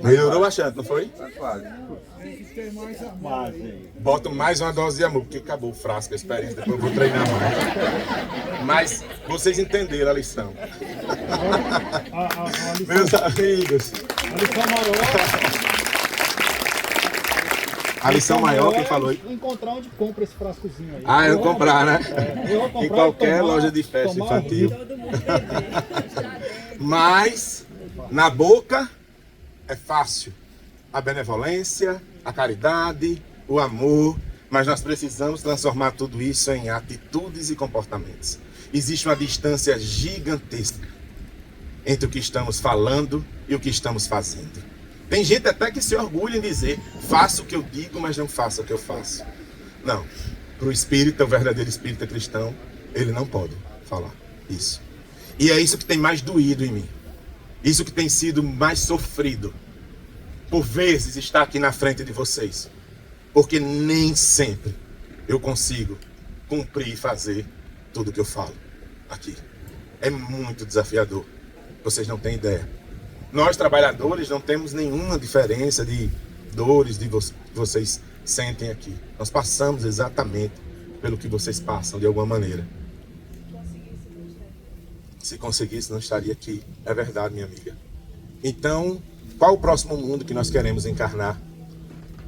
Melhorou bastante, não foi? Bota mais uma dose de amor, porque acabou o frasco, a experiência, depois eu vou treinar mais. Mas vocês entenderam a lição. Meus amigos. A lição maior, quem falou aí? Encontrar onde compra esse frascozinho aí. Ah, eu comprar, né? Eu comprar Em qualquer tomar, loja de festa infantil. Um Mas, na boca, é fácil. A benevolência, a caridade, o amor. Mas nós precisamos transformar tudo isso em atitudes e comportamentos. Existe uma distância gigantesca entre o que estamos falando e o que estamos fazendo. Tem gente até que se orgulha em dizer, faço o que eu digo, mas não faço o que eu faço. Não. Para o espírita, o verdadeiro espírita cristão, ele não pode falar isso. E é isso que tem mais doído em mim. Isso que tem sido mais sofrido. Por vezes estar aqui na frente de vocês. Porque nem sempre eu consigo cumprir e fazer tudo o que eu falo aqui. É muito desafiador. Vocês não têm ideia. Nós, trabalhadores, não temos nenhuma diferença de dores que vocês sentem aqui. Nós passamos exatamente pelo que vocês passam, de alguma maneira. Se conseguisse, não estaria aqui. É verdade, minha amiga. Então, qual o próximo mundo que nós queremos encarnar?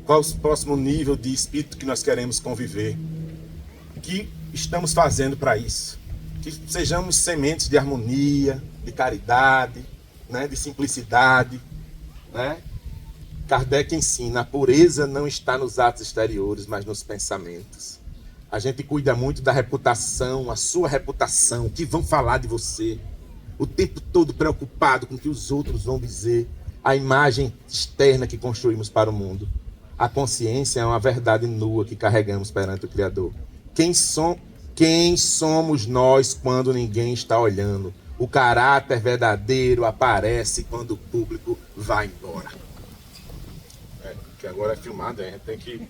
Qual o próximo nível de espírito que nós queremos conviver? O que estamos fazendo para isso? Que sejamos sementes de harmonia, de caridade, né, de simplicidade, né? Kardec ensina, a pureza não está nos atos exteriores, mas nos pensamentos. A gente cuida muito da reputação, a sua reputação, o que vão falar de você. O tempo todo preocupado com o que os outros vão dizer. A imagem externa que construímos para o mundo. A consciência é uma verdade nua que carregamos perante o Criador. Quem somos nós quando ninguém está olhando? O caráter verdadeiro aparece quando o público vai embora. Que agora é filmado, a gente tem que...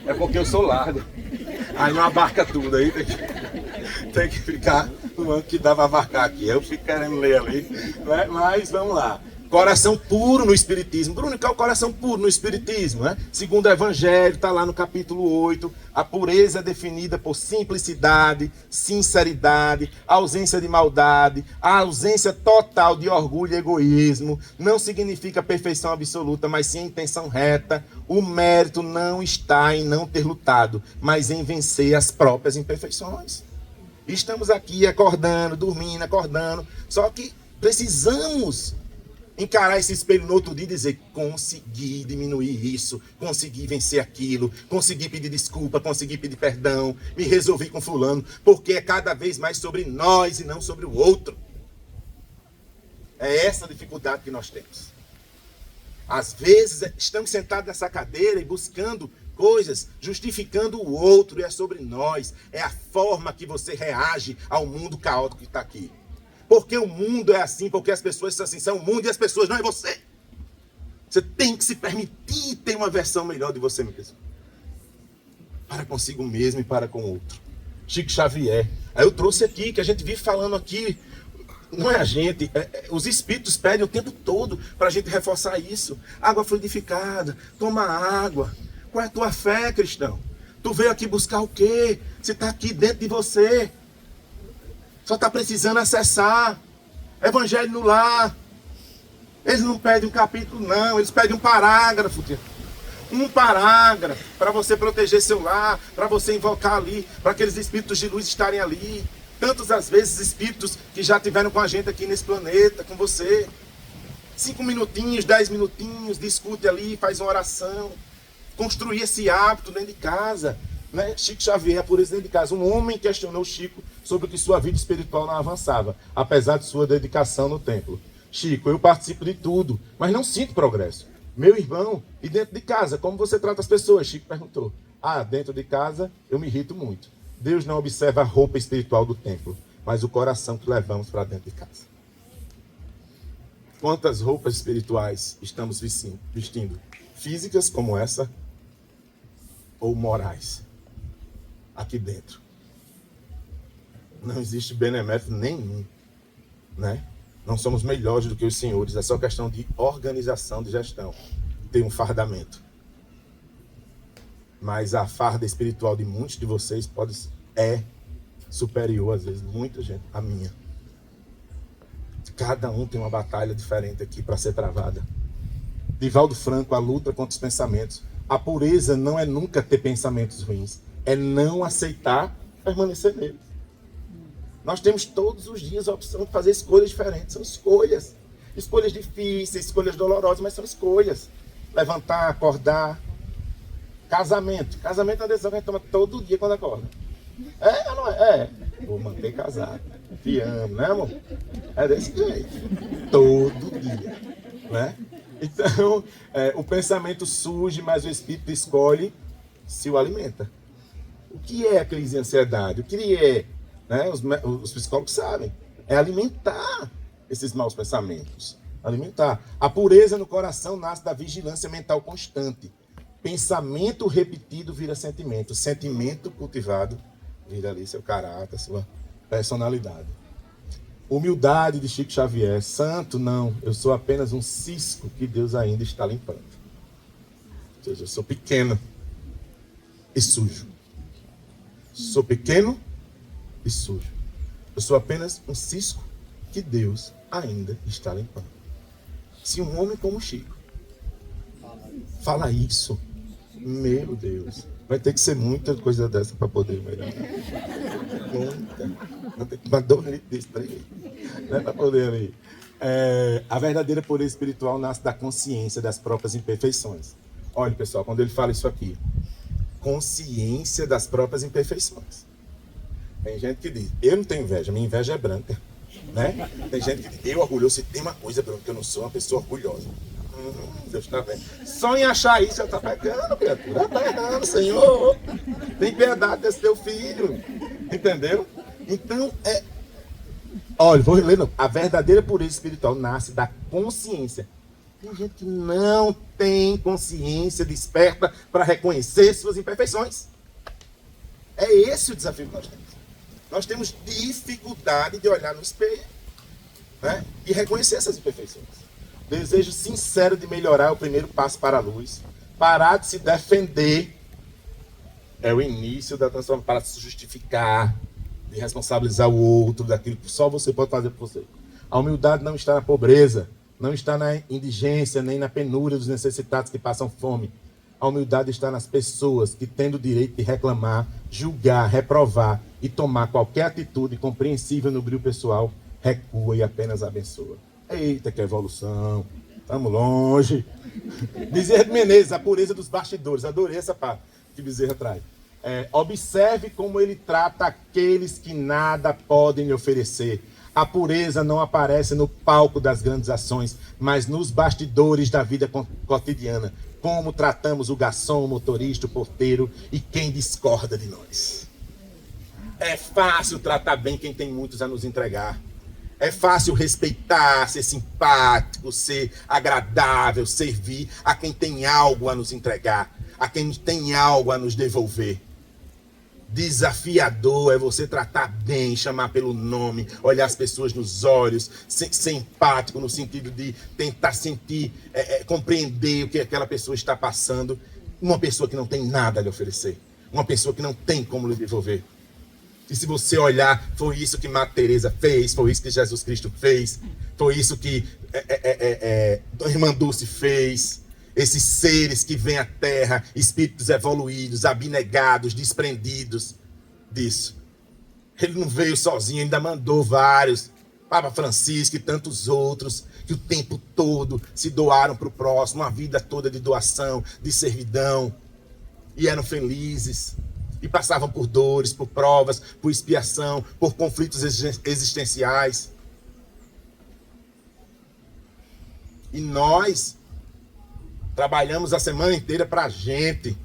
É porque eu sou largo. Aí não abarca tudo, aí tem que ficar no banco que dá para abarcar aqui. Eu fico querendo ler ali, né? Mas vamos lá. Coração puro no Espiritismo. Bruno, qual é o coração puro no Espiritismo? Né? Segundo o Evangelho, está lá no capítulo 8. A pureza é definida por simplicidade, sinceridade, ausência de maldade, a ausência total de orgulho e egoísmo. Não significa perfeição absoluta, mas sim intenção reta. O mérito não está em não ter lutado, mas em vencer as próprias imperfeições. Estamos aqui acordando, dormindo, acordando. Só que precisamos encarar esse espelho no outro dia e dizer: consegui diminuir isso, consegui vencer aquilo, consegui pedir desculpa, consegui pedir perdão, me resolvi com fulano, porque é cada vez mais sobre nós e não sobre o outro. É essa a dificuldade que nós temos. Às vezes estamos sentados nessa cadeira e buscando coisas, justificando o outro, e é sobre nós, é a forma que você reage ao mundo caótico que está aqui. Porque o mundo é assim, porque as pessoas são assim, são o mundo e as pessoas não é você. Você tem que se permitir ter uma versão melhor de você mesmo. Para consigo mesmo e para com o outro. Chico Xavier. Aí eu trouxe aqui, que a gente vive falando aqui, não é a gente, os espíritos pedem o tempo todo para a gente reforçar isso. Água fluidificada, toma água. Qual é a tua fé, cristão? Tu veio aqui buscar o quê? Você está aqui dentro de você. Só está precisando acessar. Evangelho no lar. Eles não pedem um capítulo, não. Eles pedem um parágrafo. Um parágrafo para você proteger seu lar, para você invocar ali, para aqueles espíritos de luz estarem ali. Tantas as vezes espíritos que já tiveram com a gente aqui nesse planeta, com você. 5 minutinhos, 10 minutinhos, discute ali, faz uma oração. Construir esse hábito dentro de casa. Né? Chico Xavier, por isso, dentro de casa. Um homem questionou Chico sobre que sua vida espiritual não avançava, apesar de sua dedicação no templo. Chico, eu participo de tudo, mas não sinto progresso. Meu irmão, e dentro de casa, como você trata as pessoas? Chico perguntou. Dentro de casa eu me irrito muito. Deus não observa a roupa espiritual do templo, mas o coração que levamos para dentro de casa. Quantas roupas espirituais estamos vestindo? Físicas como essa ou morais? Aqui dentro. Não existe benemérito nenhum, né? Não somos melhores do que os senhores, é só questão de organização, de gestão. Tem um fardamento. Mas a farda espiritual de muitos de vocês é superior, às vezes, muita gente, a minha. Cada um tem uma batalha diferente aqui para ser travada. Divaldo Franco, a luta contra os pensamentos. A pureza não é nunca ter pensamentos ruins, é não aceitar permanecer neles. Nós temos todos os dias a opção de fazer escolhas diferentes. São escolhas. Escolhas difíceis, escolhas dolorosas, mas são escolhas. Levantar, acordar. Casamento. Casamento é uma decisão que a gente toma todo dia quando acorda. É ou não é? Vou manter casado. Te amo, né, amor? É desse jeito. Todo dia. Né? Então, o pensamento surge, mas o espírito escolhe se o alimenta. O que é a crise de ansiedade? O que é? Né? Os psicólogos sabem. É alimentar esses maus pensamentos. Alimentar. A pureza no coração nasce da vigilância mental constante. Pensamento repetido vira sentimento. Sentimento cultivado vira ali seu caráter, sua personalidade. Humildade de Chico Xavier. Santo, não. Eu sou apenas um cisco que Deus ainda está limpando. Ou seja, eu sou pequeno e sujo. Sou pequeno e sujo. Eu sou apenas um cisco que Deus ainda está limpando. Se um homem como Chico fala isso, meu Deus, vai ter que ser muita coisa dessa para poder melhorar. Muita. Vai ter que mandar um litro desse para ele. Não é para poder ali. A verdadeira pureza espiritual nasce da consciência das próprias imperfeições. Olha, pessoal, quando ele fala isso aqui, consciência das próprias imperfeições. Tem gente que diz, eu não tenho inveja, minha inveja é branca. Né? Tem gente que diz, eu orgulhoso, se tem uma coisa branca, eu não sou uma pessoa orgulhosa. Deus está vendo. Só em achar isso, já está pecando, criatura. Já está errando, Senhor. Tem piedade desse teu filho. Entendeu? Então, olha, vou ler. A verdadeira pureza espiritual nasce da consciência. Tem gente que não tem consciência desperta para reconhecer suas imperfeições. É esse o desafio que nós temos. Nós temos dificuldade de olhar no espelho, né, e reconhecer essas imperfeições. Desejo sincero de melhorar é o primeiro passo para a luz. Parar de se defender é o início da transformação, para se justificar, de responsabilizar o outro daquilo que só você pode fazer por você. A humildade não está na pobreza, não está na indigência, nem na penúria dos necessitados que passam fome. A humildade está nas pessoas que, tendo o direito de reclamar, julgar, reprovar e tomar qualquer atitude compreensível no brilho pessoal, recua e apenas abençoa. Eita, que evolução! Estamos longe. Bezerra de Menezes, a pureza dos bastidores. Adorei essa parte que Bezerra traz. Observe como ele trata aqueles que nada podem lhe oferecer. A pureza não aparece no palco das grandes ações, mas nos bastidores da vida cotidiana. Como tratamos o garçom, o motorista, o porteiro e quem discorda de nós. É fácil tratar bem quem tem muitos a nos entregar. É fácil respeitar, ser simpático, ser agradável, servir a quem tem algo a nos entregar, a quem tem algo a nos devolver. Desafiador é você tratar bem, chamar pelo nome, olhar as pessoas nos olhos, ser empático no sentido de tentar sentir, compreender o que aquela pessoa está passando. Uma pessoa que não tem nada a lhe oferecer, uma pessoa que não tem como lhe devolver. E se você olhar, foi isso que Madre Teresa fez, foi isso que Jesus Cristo fez, foi isso que Irmã Dulce fez. Esses seres que vêm à Terra, espíritos evoluídos, abnegados, desprendidos disso. Ele não veio sozinho, ainda mandou vários. Papa Francisco e tantos outros, que o tempo todo se doaram para o próximo, uma vida toda de doação, de servidão. E eram felizes. E passavam por dores, por provas, por expiação, por conflitos existenciais. E nós trabalhamos a semana inteira para a gente,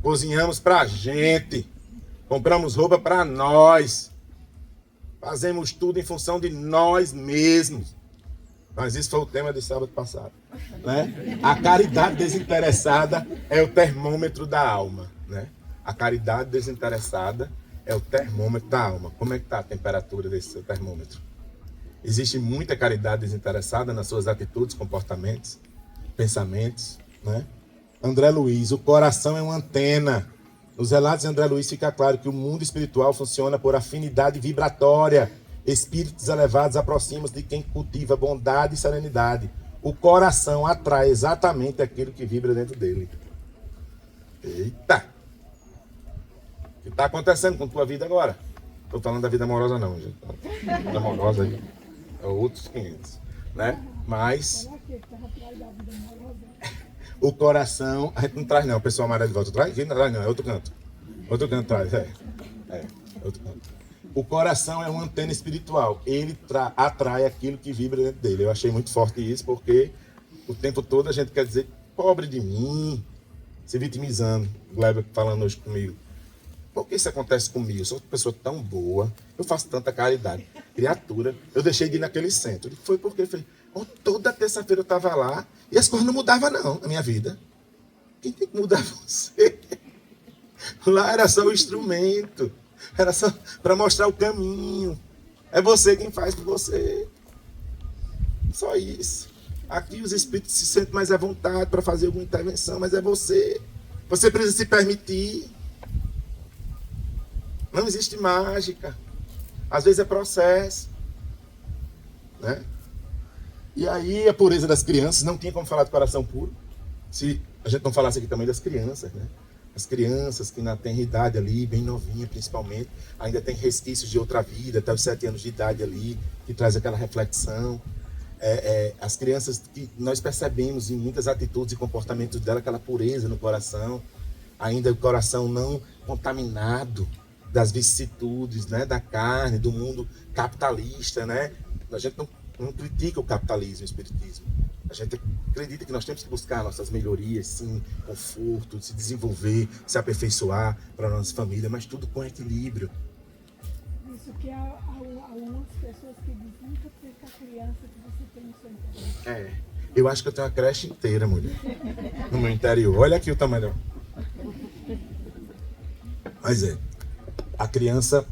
cozinhamos para a gente, compramos roupa para nós, fazemos tudo em função de nós mesmos. Mas isso foi o tema de sábado passado, né? A caridade desinteressada é o termômetro da alma, né? A caridade desinteressada é o termômetro da alma. Como é que está a temperatura desse seu termômetro? Existe muita caridade desinteressada nas suas atitudes, comportamentos, pensamentos, né? André Luiz, o coração é uma antena. Nos relatos de André Luiz fica claro que o mundo espiritual funciona por afinidade vibratória. Espíritos elevados aproximam-se de quem cultiva bondade e serenidade. O coração atrai exatamente aquilo que vibra dentro dele. Eita! O que está acontecendo com a tua vida agora? Estou falando da vida amorosa não, gente. A vida amorosa aí é outros 500, né? Mas o coração, a gente não traz não, o pessoal amarelo de volta traz? Aqui não traz não, é outro canto. Outro canto traz, outro canto. O coração é uma antena espiritual, ele atrai aquilo que vibra dentro dele. Eu achei muito forte isso, porque o tempo todo a gente quer dizer, pobre de mim, se vitimizando. O Gleber falando hoje comigo. Por que isso acontece comigo? Eu sou uma pessoa tão boa, eu faço tanta caridade. Criatura, eu deixei de ir naquele centro. Foi porque toda terça-feira eu estava lá e as coisas não mudavam não na minha vida. Quem tem que mudar é você? Lá era só o instrumento, era só para mostrar o caminho. É você quem faz por você. Só isso. Aqui os espíritos se sentem mais à vontade para fazer alguma intervenção, mas é você. Você precisa se permitir. Não existe mágica. Às vezes é processo. Né? E aí a pureza das crianças, não tinha como falar de coração puro se a gente não falasse aqui também das crianças, né? As crianças que na tenra idade ali, bem novinha principalmente, ainda tem resquícios de outra vida, até os 7 anos de idade ali, que traz aquela reflexão. As crianças que nós percebemos em muitas atitudes e comportamentos dela, aquela pureza no coração, ainda o coração não contaminado das vicissitudes, né, da carne, do mundo capitalista, né? A gente não critica o capitalismo, o espiritismo. A gente acredita que nós temos que buscar nossas melhorias, sim, conforto, se desenvolver, se aperfeiçoar para a nossa família, mas tudo com equilíbrio. Isso que há algumas pessoas que dizem nunca perca a criança que você tem no seu interior. Eu acho que eu tenho uma creche inteira, mulher, no meu interior. Olha aqui o tamanho. Mas a criança,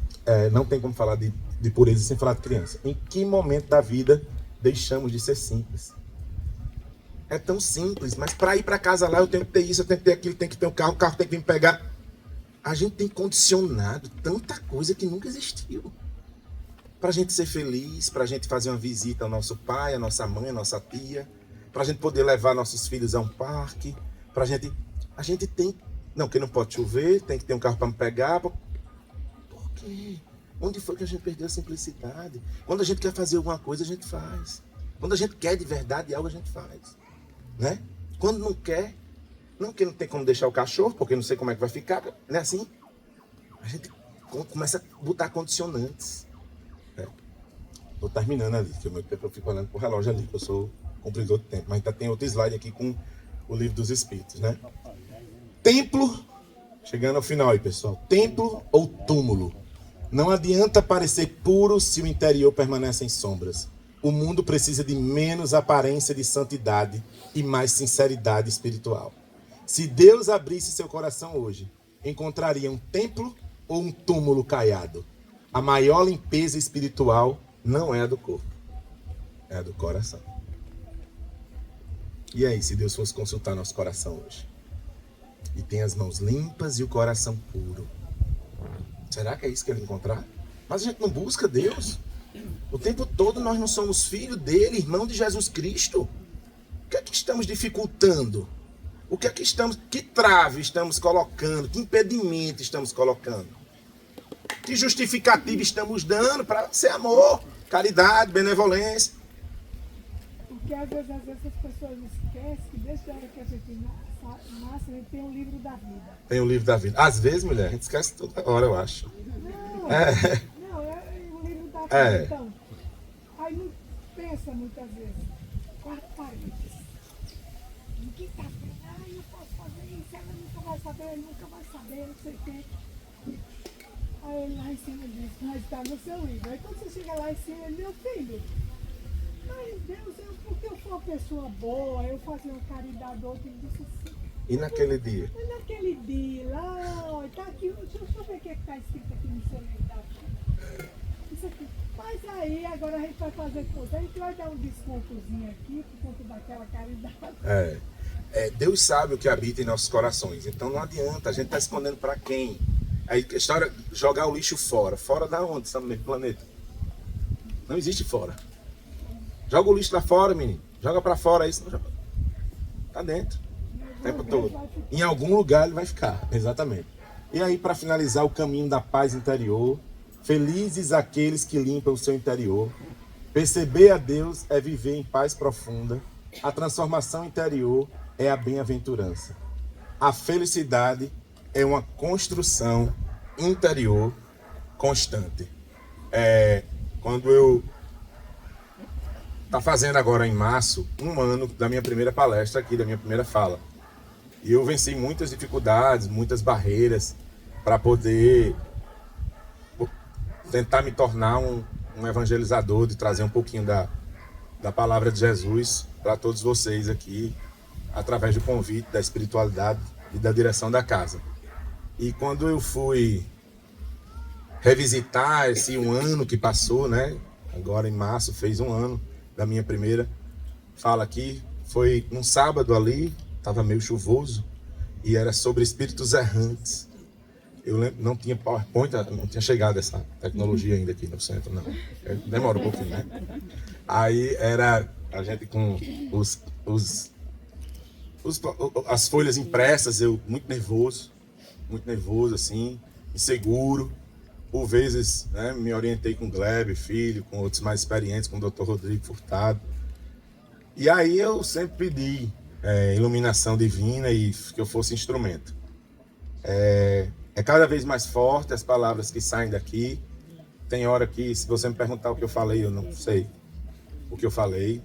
não tem como falar de pureza sem falar de criança. Em que momento da vida deixamos de ser simples? É tão simples, mas para ir para casa lá eu tenho que ter isso, eu tenho que ter aquilo, tenho que ter um carro, o carro tem que vir me pegar. A gente tem condicionado tanta coisa que nunca existiu. Para a gente ser feliz, para a gente fazer uma visita ao nosso pai, à nossa mãe, à nossa tia, para a gente poder levar nossos filhos a um parque, para a gente tem, não, que não pode chover, tem que ter um carro para me pegar. Por quê? Onde foi que a gente perdeu a simplicidade? Quando a gente quer fazer alguma coisa, a gente faz. Quando a gente quer de verdade algo, a gente faz. Né? Quando não quer, não que não tem como deixar o cachorro, porque não sei como é que vai ficar, não é assim? A gente começa a botar condicionantes. Estou terminando ali, que o meu tempo eu fico olhando pro relógio ali, que eu sou cumpridor de tempo. Mas ainda tem outro slide aqui com o livro dos Espíritos, né? Templo, chegando ao final aí, pessoal. Templo ou túmulo? Não adianta parecer puro se o interior permanece em sombras. O mundo precisa de menos aparência de santidade e mais sinceridade espiritual. Se Deus abrisse seu coração hoje, encontraria um templo ou um túmulo caiado? A maior limpeza espiritual não é a do corpo, é a do coração. E aí, se Deus fosse consultar nosso coração hoje? E tem as mãos limpas e o coração puro. Será que é isso que ele encontrar? Mas a gente não busca Deus. O tempo todo nós não somos filho dele, irmão de Jesus Cristo. O que é que estamos dificultando? O que é que que trave estamos colocando? Que impedimento estamos colocando? Que justificativa estamos dando para ser amor, caridade, benevolência? Porque às vezes as pessoas esquecem que desde a hora que a gente nasce, a gente tem um livro da vida. Tem o livro da vida. Às vezes, mulher, a gente esquece toda hora, eu acho. Não, é o livro da vida. Então, aí não pensa muitas vezes, 4 paredes. Ninguém está vendo, eu posso fazer isso, ela nunca vai saber, ele nunca vai saber, não sei o quê. Aí ele lá em cima diz, mas está no seu livro. Aí quando você chega lá em cima, ele, meu filho, mas Deus, porque eu sou uma pessoa boa, eu fazia uma caridade outra, ele disse assim. E naquele dia? E naquele dia lá, está aqui, deixa eu ver o que está escrito aqui no seu livro da vida. Isso aqui. Mas aí, agora a gente vai fazer coisa. A gente vai dar um descontozinho aqui, por conta daquela caridade. Deus sabe o que habita em nossos corações. Então não adianta, a gente está escondendo para quem? Aí a história, jogar o lixo fora. Fora da onde? Estamos no mesmo planeta. Não existe fora. Joga o lixo lá fora, menino. Joga para fora isso. Tá dentro. O tempo todo. Em algum lugar ele vai ficar. Exatamente. E aí, para finalizar, o caminho da paz interior. Felizes aqueles que limpam o seu interior. Perceber a Deus é viver em paz profunda. A transformação interior é a bem-aventurança. A felicidade é uma construção interior constante. Quando eu tá fazendo agora em março 1 ano da minha primeira palestra aqui, da minha primeira fala. E eu venci muitas dificuldades, muitas barreiras para poder tentar me tornar um evangelizador, de trazer um pouquinho da palavra de Jesus para todos vocês aqui, através do convite, da espiritualidade e da direção da casa. E quando eu fui revisitar esse um ano que passou, né? Agora em março fez um ano da minha primeira fala aqui. Foi um sábado ali, estava meio chuvoso, e era sobre espíritos errantes. Eu lembro, não tinha PowerPoint, não tinha chegado essa tecnologia ainda aqui no centro, não. Demora um pouquinho, né? Aí era a gente com as folhas impressas, eu muito nervoso assim, inseguro. Por vezes, né, me orientei com o Gleb, filho, com outros mais experientes, com o Dr. Rodrigo Furtado. E aí eu sempre pedi iluminação divina e que eu fosse instrumento. É cada vez mais forte as palavras que saem daqui. Tem hora que, se você me perguntar o que eu falei, eu não sei o que eu falei.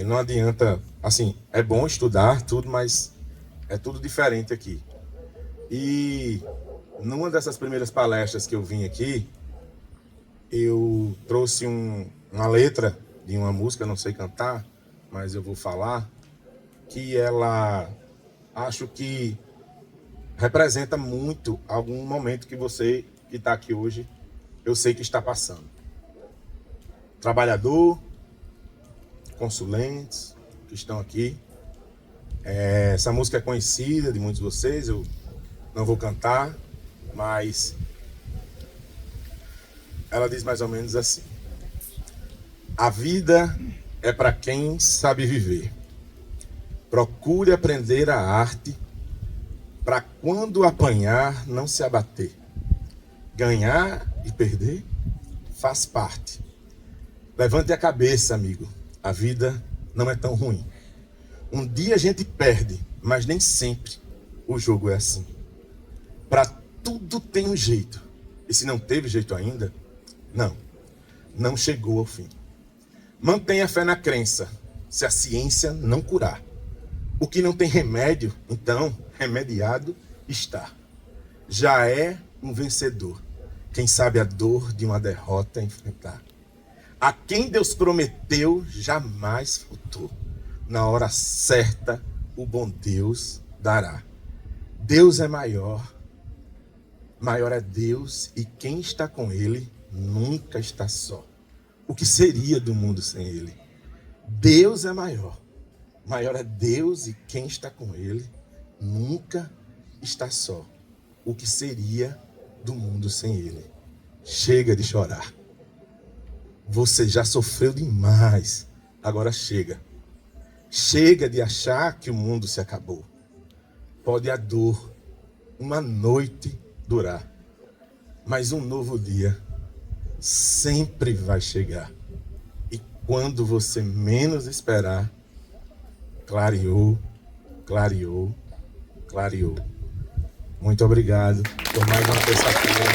Não adianta, assim, é bom estudar tudo, mas é tudo diferente aqui. E numa dessas primeiras palestras que eu vim aqui, eu trouxe uma letra de uma música, não sei cantar, mas eu vou falar, que ela, acho que representa muito algum momento que você que está aqui hoje, eu sei que está passando. Trabalhador, consulentes que estão aqui. Essa música é conhecida de muitos de vocês, eu não vou cantar, mas ela diz mais ou menos assim: a vida é para quem sabe viver. Procure aprender a arte para quando apanhar não se abater. Ganhar e perder faz parte. Levante a cabeça, amigo. A vida não é tão ruim. Um dia a gente perde, mas nem sempre o jogo é assim. Para tudo tem um jeito. E se não teve jeito ainda, não chegou ao fim. Mantenha fé na crença, se a ciência não curar. O que não tem remédio, então, remediado está. Já é um vencedor. Quem sabe a dor de uma derrota enfrentar. A quem Deus prometeu, jamais faltou. Na hora certa, o bom Deus dará. Deus é maior. Maior é Deus, e quem está com Ele nunca está só. O que seria do mundo sem Ele? Deus é maior. Maior é Deus, e quem está com Ele nunca está só. O que seria do mundo sem Ele? Chega de chorar. Você já sofreu demais. Agora chega. Chega de achar que o mundo se acabou. Pode a dor, uma noite durar, mas um novo dia sempre vai chegar. E quando você menos esperar, clareou, clareou, clareou. Muito obrigado por mais uma terça-feira.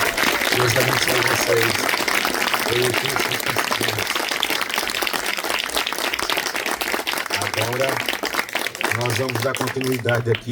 Deus abençoe vocês. Agora nós vamos dar continuidade aqui.